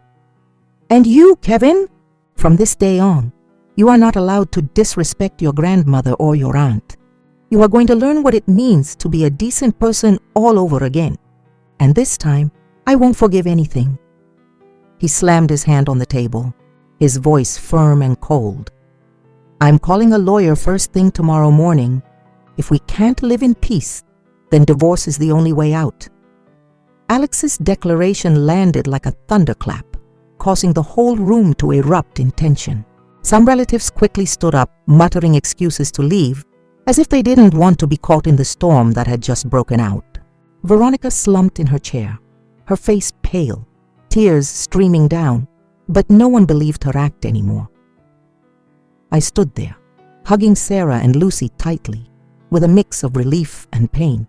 "And you, Kevin? From this day on, you are not allowed to disrespect your grandmother or your aunt. You are going to learn what it means to be a decent person all over again. And this time, I won't forgive anything." He slammed his hand on the table, his voice firm and cold. "I'm calling a lawyer first thing tomorrow morning. If we can't live in peace, then divorce is the only way out." Alex's declaration landed like a thunderclap, causing the whole room to erupt in tension. Some relatives quickly stood up, muttering excuses to leave, as if they didn't want to be caught in the storm that had just broken out. Veronica slumped in her chair, her face pale, tears streaming down, but no one believed her act anymore. I stood there, hugging Sarah and Lucy tightly, with a mix of relief and pain.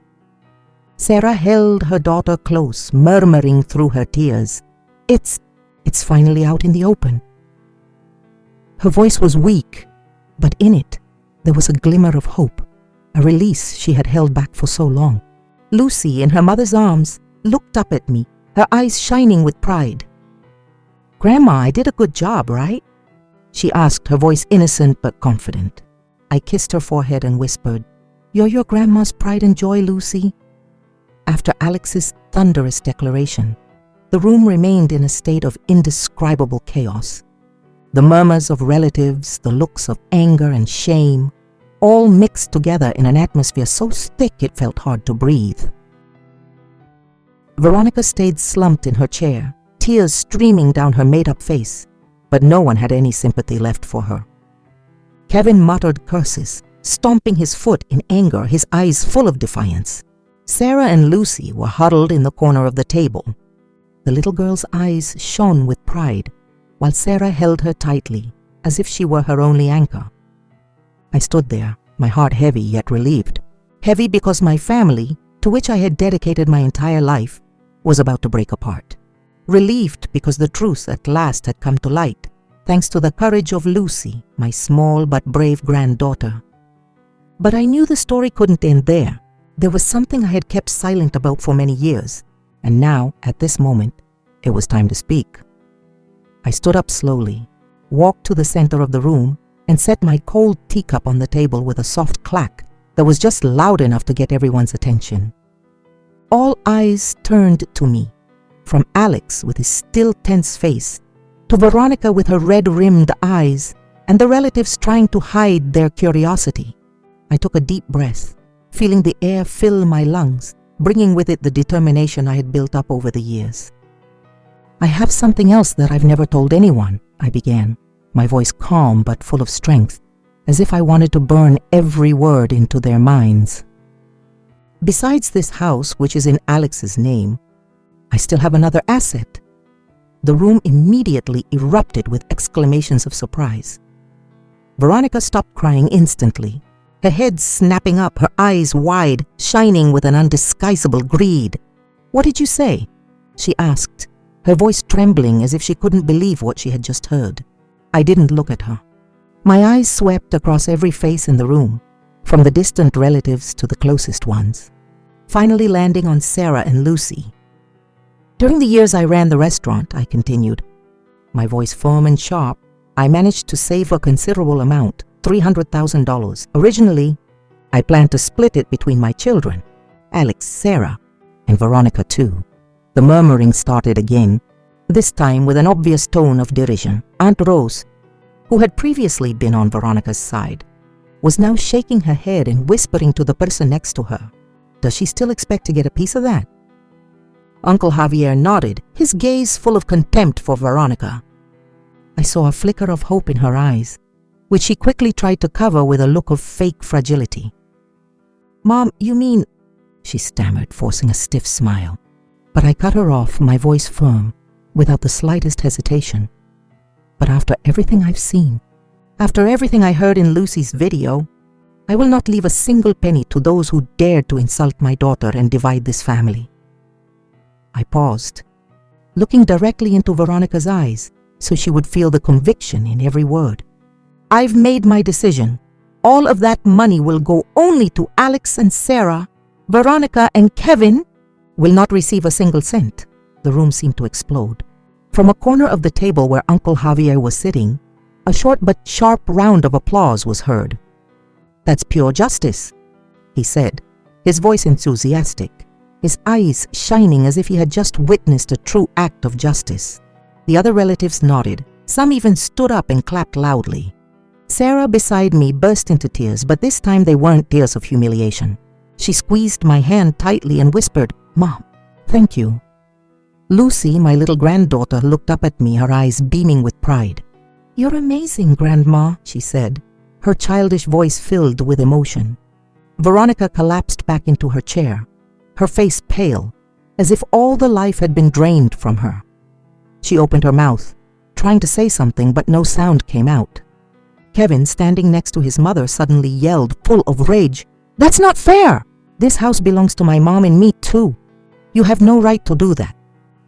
Sarah held her daughter close, murmuring through her tears, It's finally out in the open." Her voice was weak, but in it, there was a glimmer of hope, a release she had held back for so long. Lucy, in her mother's arms, looked up at me, her eyes shining with pride. "Grandma, I did a good job, right?" she asked, her voice innocent but confident. I kissed her forehead and whispered, "You're your grandma's pride and joy, Lucy." After Alex's thunderous declaration, the room remained in a state of indescribable chaos. The murmurs of relatives, the looks of anger and shame, all mixed together in an atmosphere so thick it felt hard to breathe. Veronica stayed slumped in her chair, tears streaming down her made-up face, but no one had any sympathy left for her. Kevin muttered curses, stomping his foot in anger, his eyes full of defiance. Sarah and Lucy were huddled in the corner of the table. The little girl's eyes shone with pride, while Sarah held her tightly, as if she were her only anchor. I stood there, my heart heavy yet relieved. Heavy because my family, to which I had dedicated my entire life, was about to break apart. Relieved because the truth at last had come to light, thanks to the courage of Lucy, my small but brave granddaughter. But I knew the story couldn't end there. There was something I had kept silent about for many years, and now, at this moment, it was time to speak. I stood up slowly, walked to the center of the room, and set my cold teacup on the table with a soft clack that was just loud enough to get everyone's attention. All eyes turned to me, from Alex with his still tense face, to Veronica with her red-rimmed eyes, and the relatives trying to hide their curiosity. I took a deep breath, feeling the air fill my lungs, bringing with it the determination I had built up over the years. "I have something else that I've never told anyone," I began, my voice calm but full of strength, as if I wanted to burn every word into their minds. "Besides this house, which is in Alex's name, I still have another asset." The room immediately erupted with exclamations of surprise. Veronica stopped crying instantly, her head snapping up, her eyes wide, shining with an undisguisable greed. "What did you say?" she asked, her voice trembling as if she couldn't believe what she had just heard. I didn't look at her. My eyes swept across every face in the room, from the distant relatives to the closest ones, finally landing on Sarah and Lucy. "During the years I ran the restaurant," I continued, my voice firm and sharp, "I managed to save a considerable amount, $300,000. Originally, I planned to split it between my children, Alex, Sarah, and Veronica too." The murmuring started again, this time with an obvious tone of derision. Aunt Rose, who had previously been on Veronica's side, was now shaking her head and whispering to the person next to her, "Does she still expect to get a piece of that?" Uncle Javier nodded, his gaze full of contempt for Veronica. I saw a flicker of hope in her eyes, which she quickly tried to cover with a look of fake fragility. "Mom, you mean—" she stammered, forcing a stiff smile. But I cut her off, my voice firm, without the slightest hesitation. "But after everything I've seen, after everything I heard in Lucy's video, I will not leave a single penny to those who dared to insult my daughter and divide this family." I paused, looking directly into Veronica's eyes so she would feel the conviction in every word. "I've made my decision. All of that money will go only to Alex and Sarah. Veronica and Kevin will not receive a single cent." The room seemed to explode. From a corner of the table where Uncle Javier was sitting, a short but sharp round of applause was heard. "That's pure justice," he said, his voice enthusiastic, his eyes shining as if he had just witnessed a true act of justice. The other relatives nodded. Some even stood up and clapped loudly. Sarah beside me burst into tears, but this time they weren't tears of humiliation. She squeezed my hand tightly and whispered, "Mom, thank you." Lucy, my little granddaughter, looked up at me, her eyes beaming with pride. "You're amazing, Grandma," she said, her childish voice filled with emotion. Veronica collapsed back into her chair, her face pale, as if all the life had been drained from her. She opened her mouth, trying to say something, but no sound came out. Kevin, standing next to his mother, suddenly yelled, full of rage, "That's not fair! This house belongs to my mom and me too. You have no right to do that."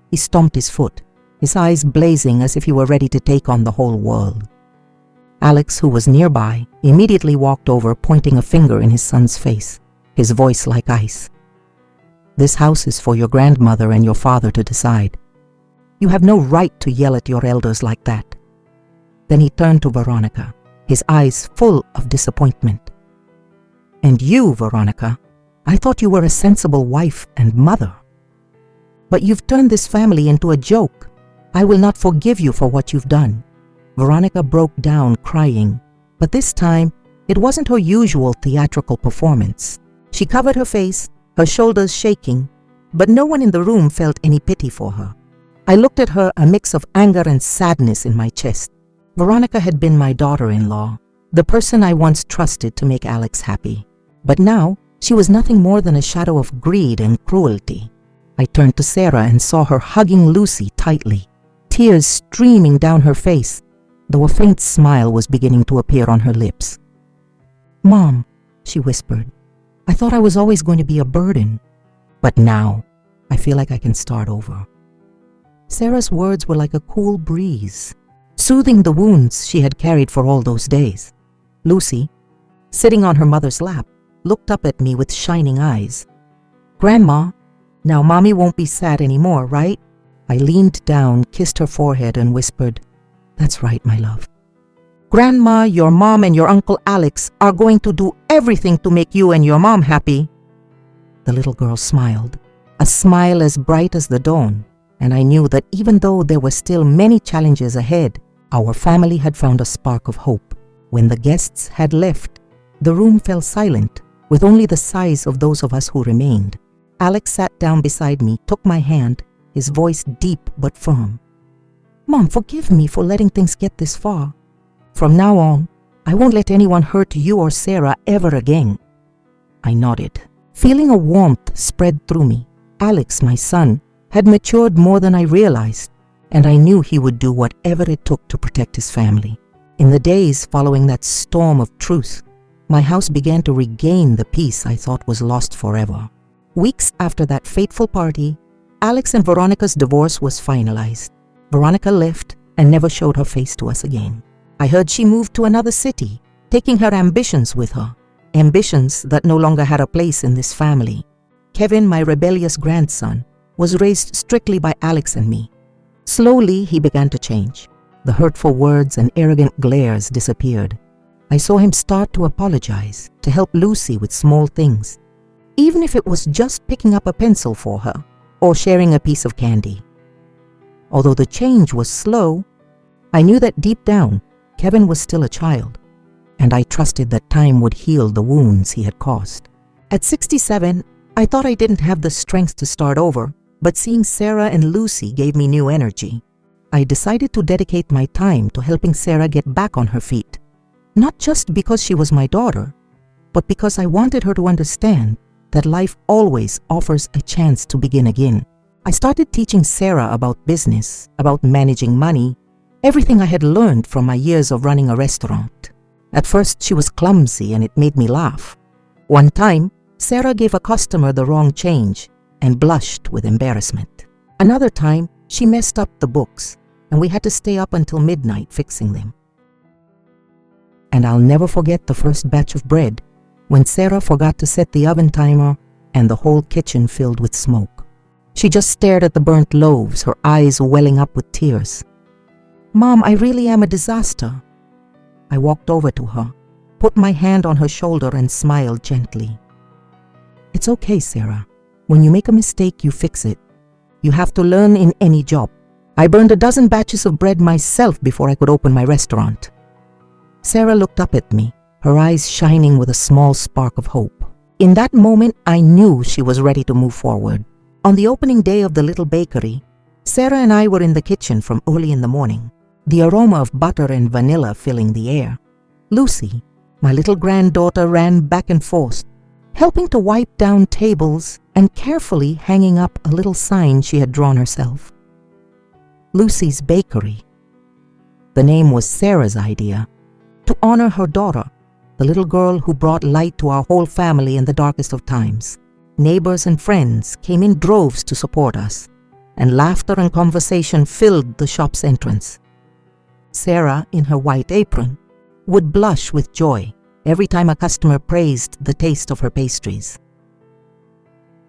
He stomped his foot, his eyes blazing as if he were ready to take on the whole world. Alex, who was nearby, immediately walked over, pointing a finger in his son's face, his voice like ice. "This house is for your grandmother and your father to decide. You have no right to yell at your elders like that." Then he turned to Veronica, his eyes full of disappointment. "And you, Veronica, I thought you were a sensible wife and mother. But you've turned this family into a joke. I will not forgive you for what you've done." Veronica broke down crying, but this time it wasn't her usual theatrical performance. She covered her face, her shoulders shaking, but no one in the room felt any pity for her. I looked at her, a mix of anger and sadness in my chest. Veronica had been my daughter-in-law, the person I once trusted to make Alex happy. But now, she was nothing more than a shadow of greed and cruelty. I turned to Sarah and saw her hugging Lucy tightly, tears streaming down her face, though a faint smile was beginning to appear on her lips. "Mom," she whispered, "I thought I was always going to be a burden. But now, I feel like I can start over." Sarah's words were like a cool breeze, soothing the wounds she had carried for all those days. Lucy, sitting on her mother's lap, looked up at me with shining eyes. "Grandma, now Mommy won't be sad anymore, right?" I leaned down, kissed her forehead, and whispered, "That's right, my love." "Grandma, your mom and your Uncle Alex are going to do everything to make you and your mom happy." The little girl smiled, a smile as bright as the dawn, and I knew that even though there were still many challenges ahead, our family had found a spark of hope. When the guests had left, the room fell silent, with only the sighs of those of us who remained. Alex sat down beside me, took my hand, his voice deep but firm. "Mom, forgive me for letting things get this far. From now on, I won't let anyone hurt you or Sarah ever again." I nodded, feeling a warmth spread through me. Alex, my son, had matured more than I realized, and I knew he would do whatever it took to protect his family. In the days following that storm of truth, my house began to regain the peace I thought was lost forever. Weeks after that fateful party, Alex and Veronica's divorce was finalized. Veronica left and never showed her face to us again. I heard she moved to another city, taking her ambitions with her, ambitions that no longer had a place in this family. Kevin, my rebellious grandson, was raised strictly by Alex and me. Slowly, he began to change. The hurtful words and arrogant glares disappeared. I saw him start to apologize, to help Lucy with small things, even if it was just picking up a pencil for her or sharing a piece of candy. Although the change was slow, I knew that deep down, Kevin was still a child, and I trusted that time would heal the wounds he had caused. At 67, I thought I didn't have the strength to start over, but seeing Sarah and Lucy gave me new energy. I decided to dedicate my time to helping Sarah get back on her feet, not just because she was my daughter, but because I wanted her to understand that life always offers a chance to begin again. I started teaching Sarah about business, about managing money, everything I had learned from my years of running a restaurant. At first, she was clumsy and it made me laugh. One time, Sarah gave a customer the wrong change and blushed with embarrassment. Another time, she messed up the books and we had to stay up until midnight fixing them. And I'll never forget the first batch of bread when Sarah forgot to set the oven timer and the whole kitchen filled with smoke. She just stared at the burnt loaves, her eyes welling up with tears. "Mom, I really am a disaster." I walked over to her, put my hand on her shoulder and smiled gently. "It's okay, Sarah. When you make a mistake, you fix it. You have to learn in any job. I burned a dozen batches of bread myself before I could open my restaurant." Sarah looked up at me, her eyes shining with a small spark of hope. In that moment, I knew she was ready to move forward. On the opening day of the little bakery, Sarah and I were in the kitchen from early in the morning, the aroma of butter and vanilla filling the air. Lucy, my little granddaughter, ran back and forth, helping to wipe down tables and carefully hanging up a little sign she had drawn herself. Lucy's Bakery. The name was Sarah's idea, to honor her daughter, the little girl who brought light to our whole family in the darkest of times. Neighbors and friends came in droves to support us, and laughter and conversation filled the shop's entrance. Sarah, in her white apron, would blush with joy every time a customer praised the taste of her pastries.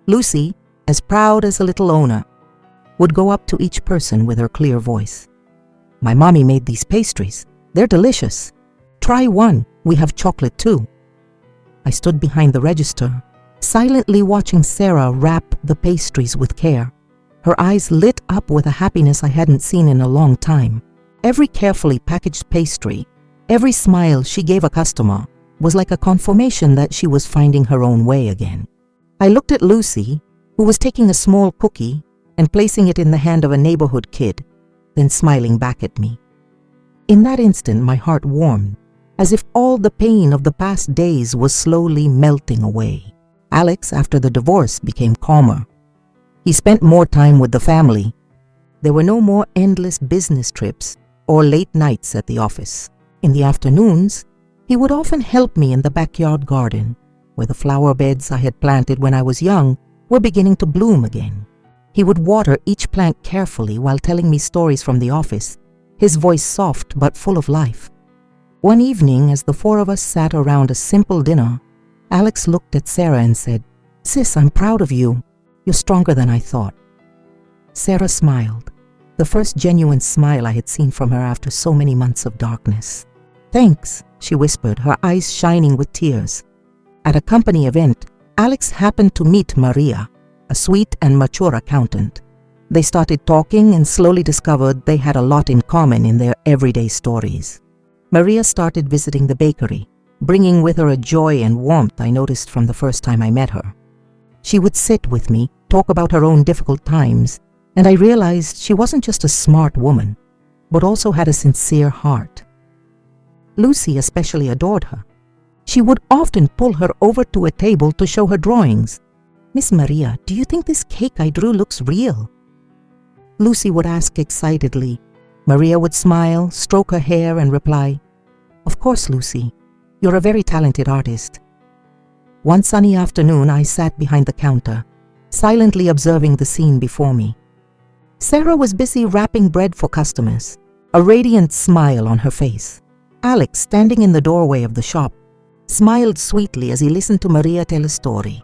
Lucy, as proud as a little owner, would go up to each person with her clear voice. "My mommy made these pastries. They're delicious. Try one. We have chocolate too." I stood behind the register, silently watching Sarah wrap the pastries with care. Her eyes lit up with a happiness I hadn't seen in a long time. Every carefully packaged pastry, every smile she gave a customer was like a confirmation that she was finding her own way again. I looked at Lucy, who was taking a small cookie and placing it in the hand of a neighborhood kid, then smiling back at me. In that instant, my heart warmed, as if all the pain of the past days was slowly melting away. Alex, after the divorce, became calmer. He spent more time with the family. There were no more endless business trips or late nights at the office. In the afternoons, he would often help me in the backyard garden, where the flower beds I had planted when I was young were beginning to bloom again. He would water each plant carefully while telling me stories from the office, his voice soft but full of life. One evening, as the four of us sat around a simple dinner, Alex looked at Sarah and said, "Sis, I'm proud of you. You're stronger than I thought." Sarah smiled, the first genuine smile I had seen from her after so many months of darkness. "Thanks," she whispered, her eyes shining with tears. At a company event, Alex happened to meet Maria, a sweet and mature accountant. They started talking and slowly discovered they had a lot in common in their everyday stories. Maria started visiting the bakery, bringing with her a joy and warmth I noticed from the first time I met her. She would sit with me, talk about her own difficult times, and I realized she wasn't just a smart woman, but also had a sincere heart. Lucy especially adored her. She would often pull her over to a table to show her drawings. "Miss Maria, do you think this cake I drew looks real?" Lucy would ask excitedly. Maria would smile, stroke her hair, and reply, "Of course, Lucy. You're a very talented artist." One sunny afternoon, I sat behind the counter, silently observing the scene before me. Sarah was busy wrapping bread for customers, a radiant smile on her face. Alex, standing in the doorway of the shop, smiled sweetly as he listened to Maria tell a story,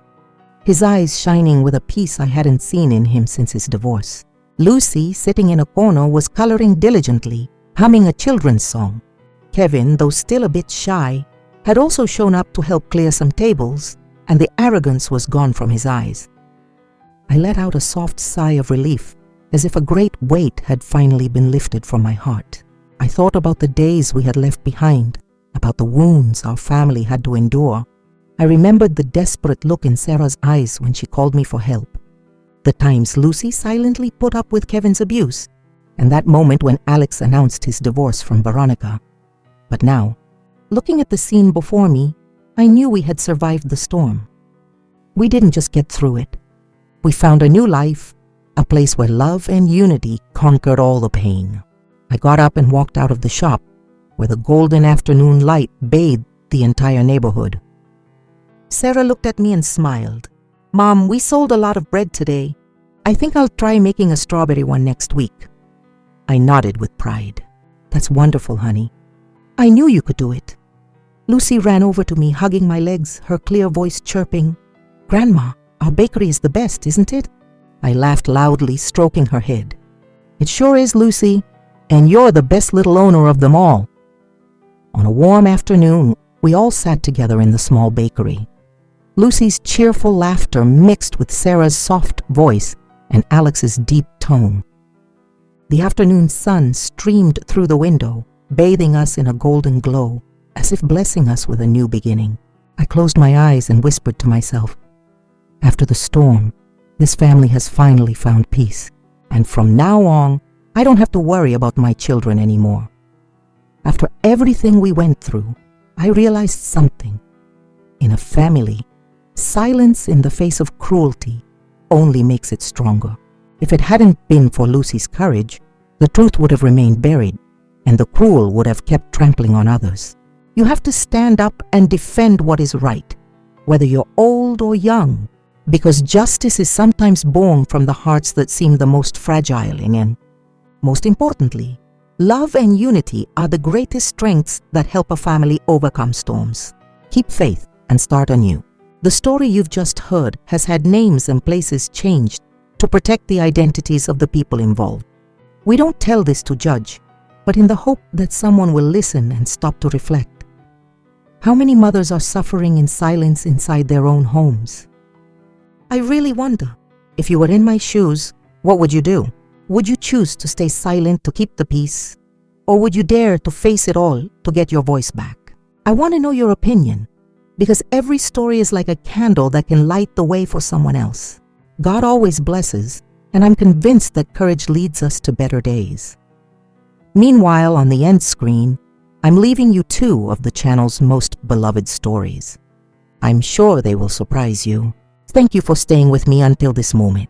his eyes shining with a peace I hadn't seen in him since his divorce. Lucy, sitting in a corner, was coloring diligently, humming a children's song. Kevin, though still a bit shy, had also shown up to help clear some tables, and the arrogance was gone from his eyes. I let out a soft sigh of relief, as if a great weight had finally been lifted from my heart. I thought about the days we had left behind, about the wounds our family had to endure. I remembered the desperate look in Sarah's eyes when she called me for help, the times Lucy silently put up with Kevin's abuse, and that moment when Alex announced his divorce from Veronica. But now, looking at the scene before me, I knew we had survived the storm. We didn't just get through it. We found a new life, a place where love and unity conquered all the pain. I got up and walked out of the shop, where the golden afternoon light bathed the entire neighborhood. Sarah looked at me and smiled. "Mom, we sold a lot of bread today. I think I'll try making a strawberry one next week." I nodded with pride. "That's wonderful, honey. I knew you could do it." Lucy ran over to me, hugging my legs, her clear voice chirping, "Grandma, our bakery is the best, isn't it?" I laughed loudly, stroking her head. "It sure is, Lucy, and you're the best little owner of them all." On a warm afternoon, we all sat together in the small bakery. Lucy's cheerful laughter mixed with Sarah's soft voice and Alex's deep tone. The afternoon sun streamed through the window, bathing us in a golden glow, as if blessing us with a new beginning. I closed my eyes and whispered to myself, "After the storm, this family has finally found peace, and from now on, I don't have to worry about my children anymore." After everything we went through, I realized something. In a family, silence in the face of cruelty only makes it stronger. If it hadn't been for Lucy's courage, the truth would have remained buried, and the cruel would have kept trampling on others. You have to stand up and defend what is right, whether you're old or young, because justice is sometimes born from the hearts that seem the most fragile and, most importantly, love and unity are the greatest strengths that help a family overcome storms. Keep faith and start anew. The story you've just heard has had names and places changed to protect the identities of the people involved. We don't tell this to judge, but in the hope that someone will listen and stop to reflect. How many mothers are suffering in silence inside their own homes? I really wonder, if you were in my shoes, what would you do? Would you choose to stay silent to keep the peace? Or would you dare to face it all to get your voice back? I want to know your opinion, because every story is like a candle that can light the way for someone else. God always blesses, and I'm convinced that courage leads us to better days. Meanwhile, on the end screen, I'm leaving you 2 of the channel's most beloved stories. I'm sure they will surprise you. Thank you for staying with me until this moment.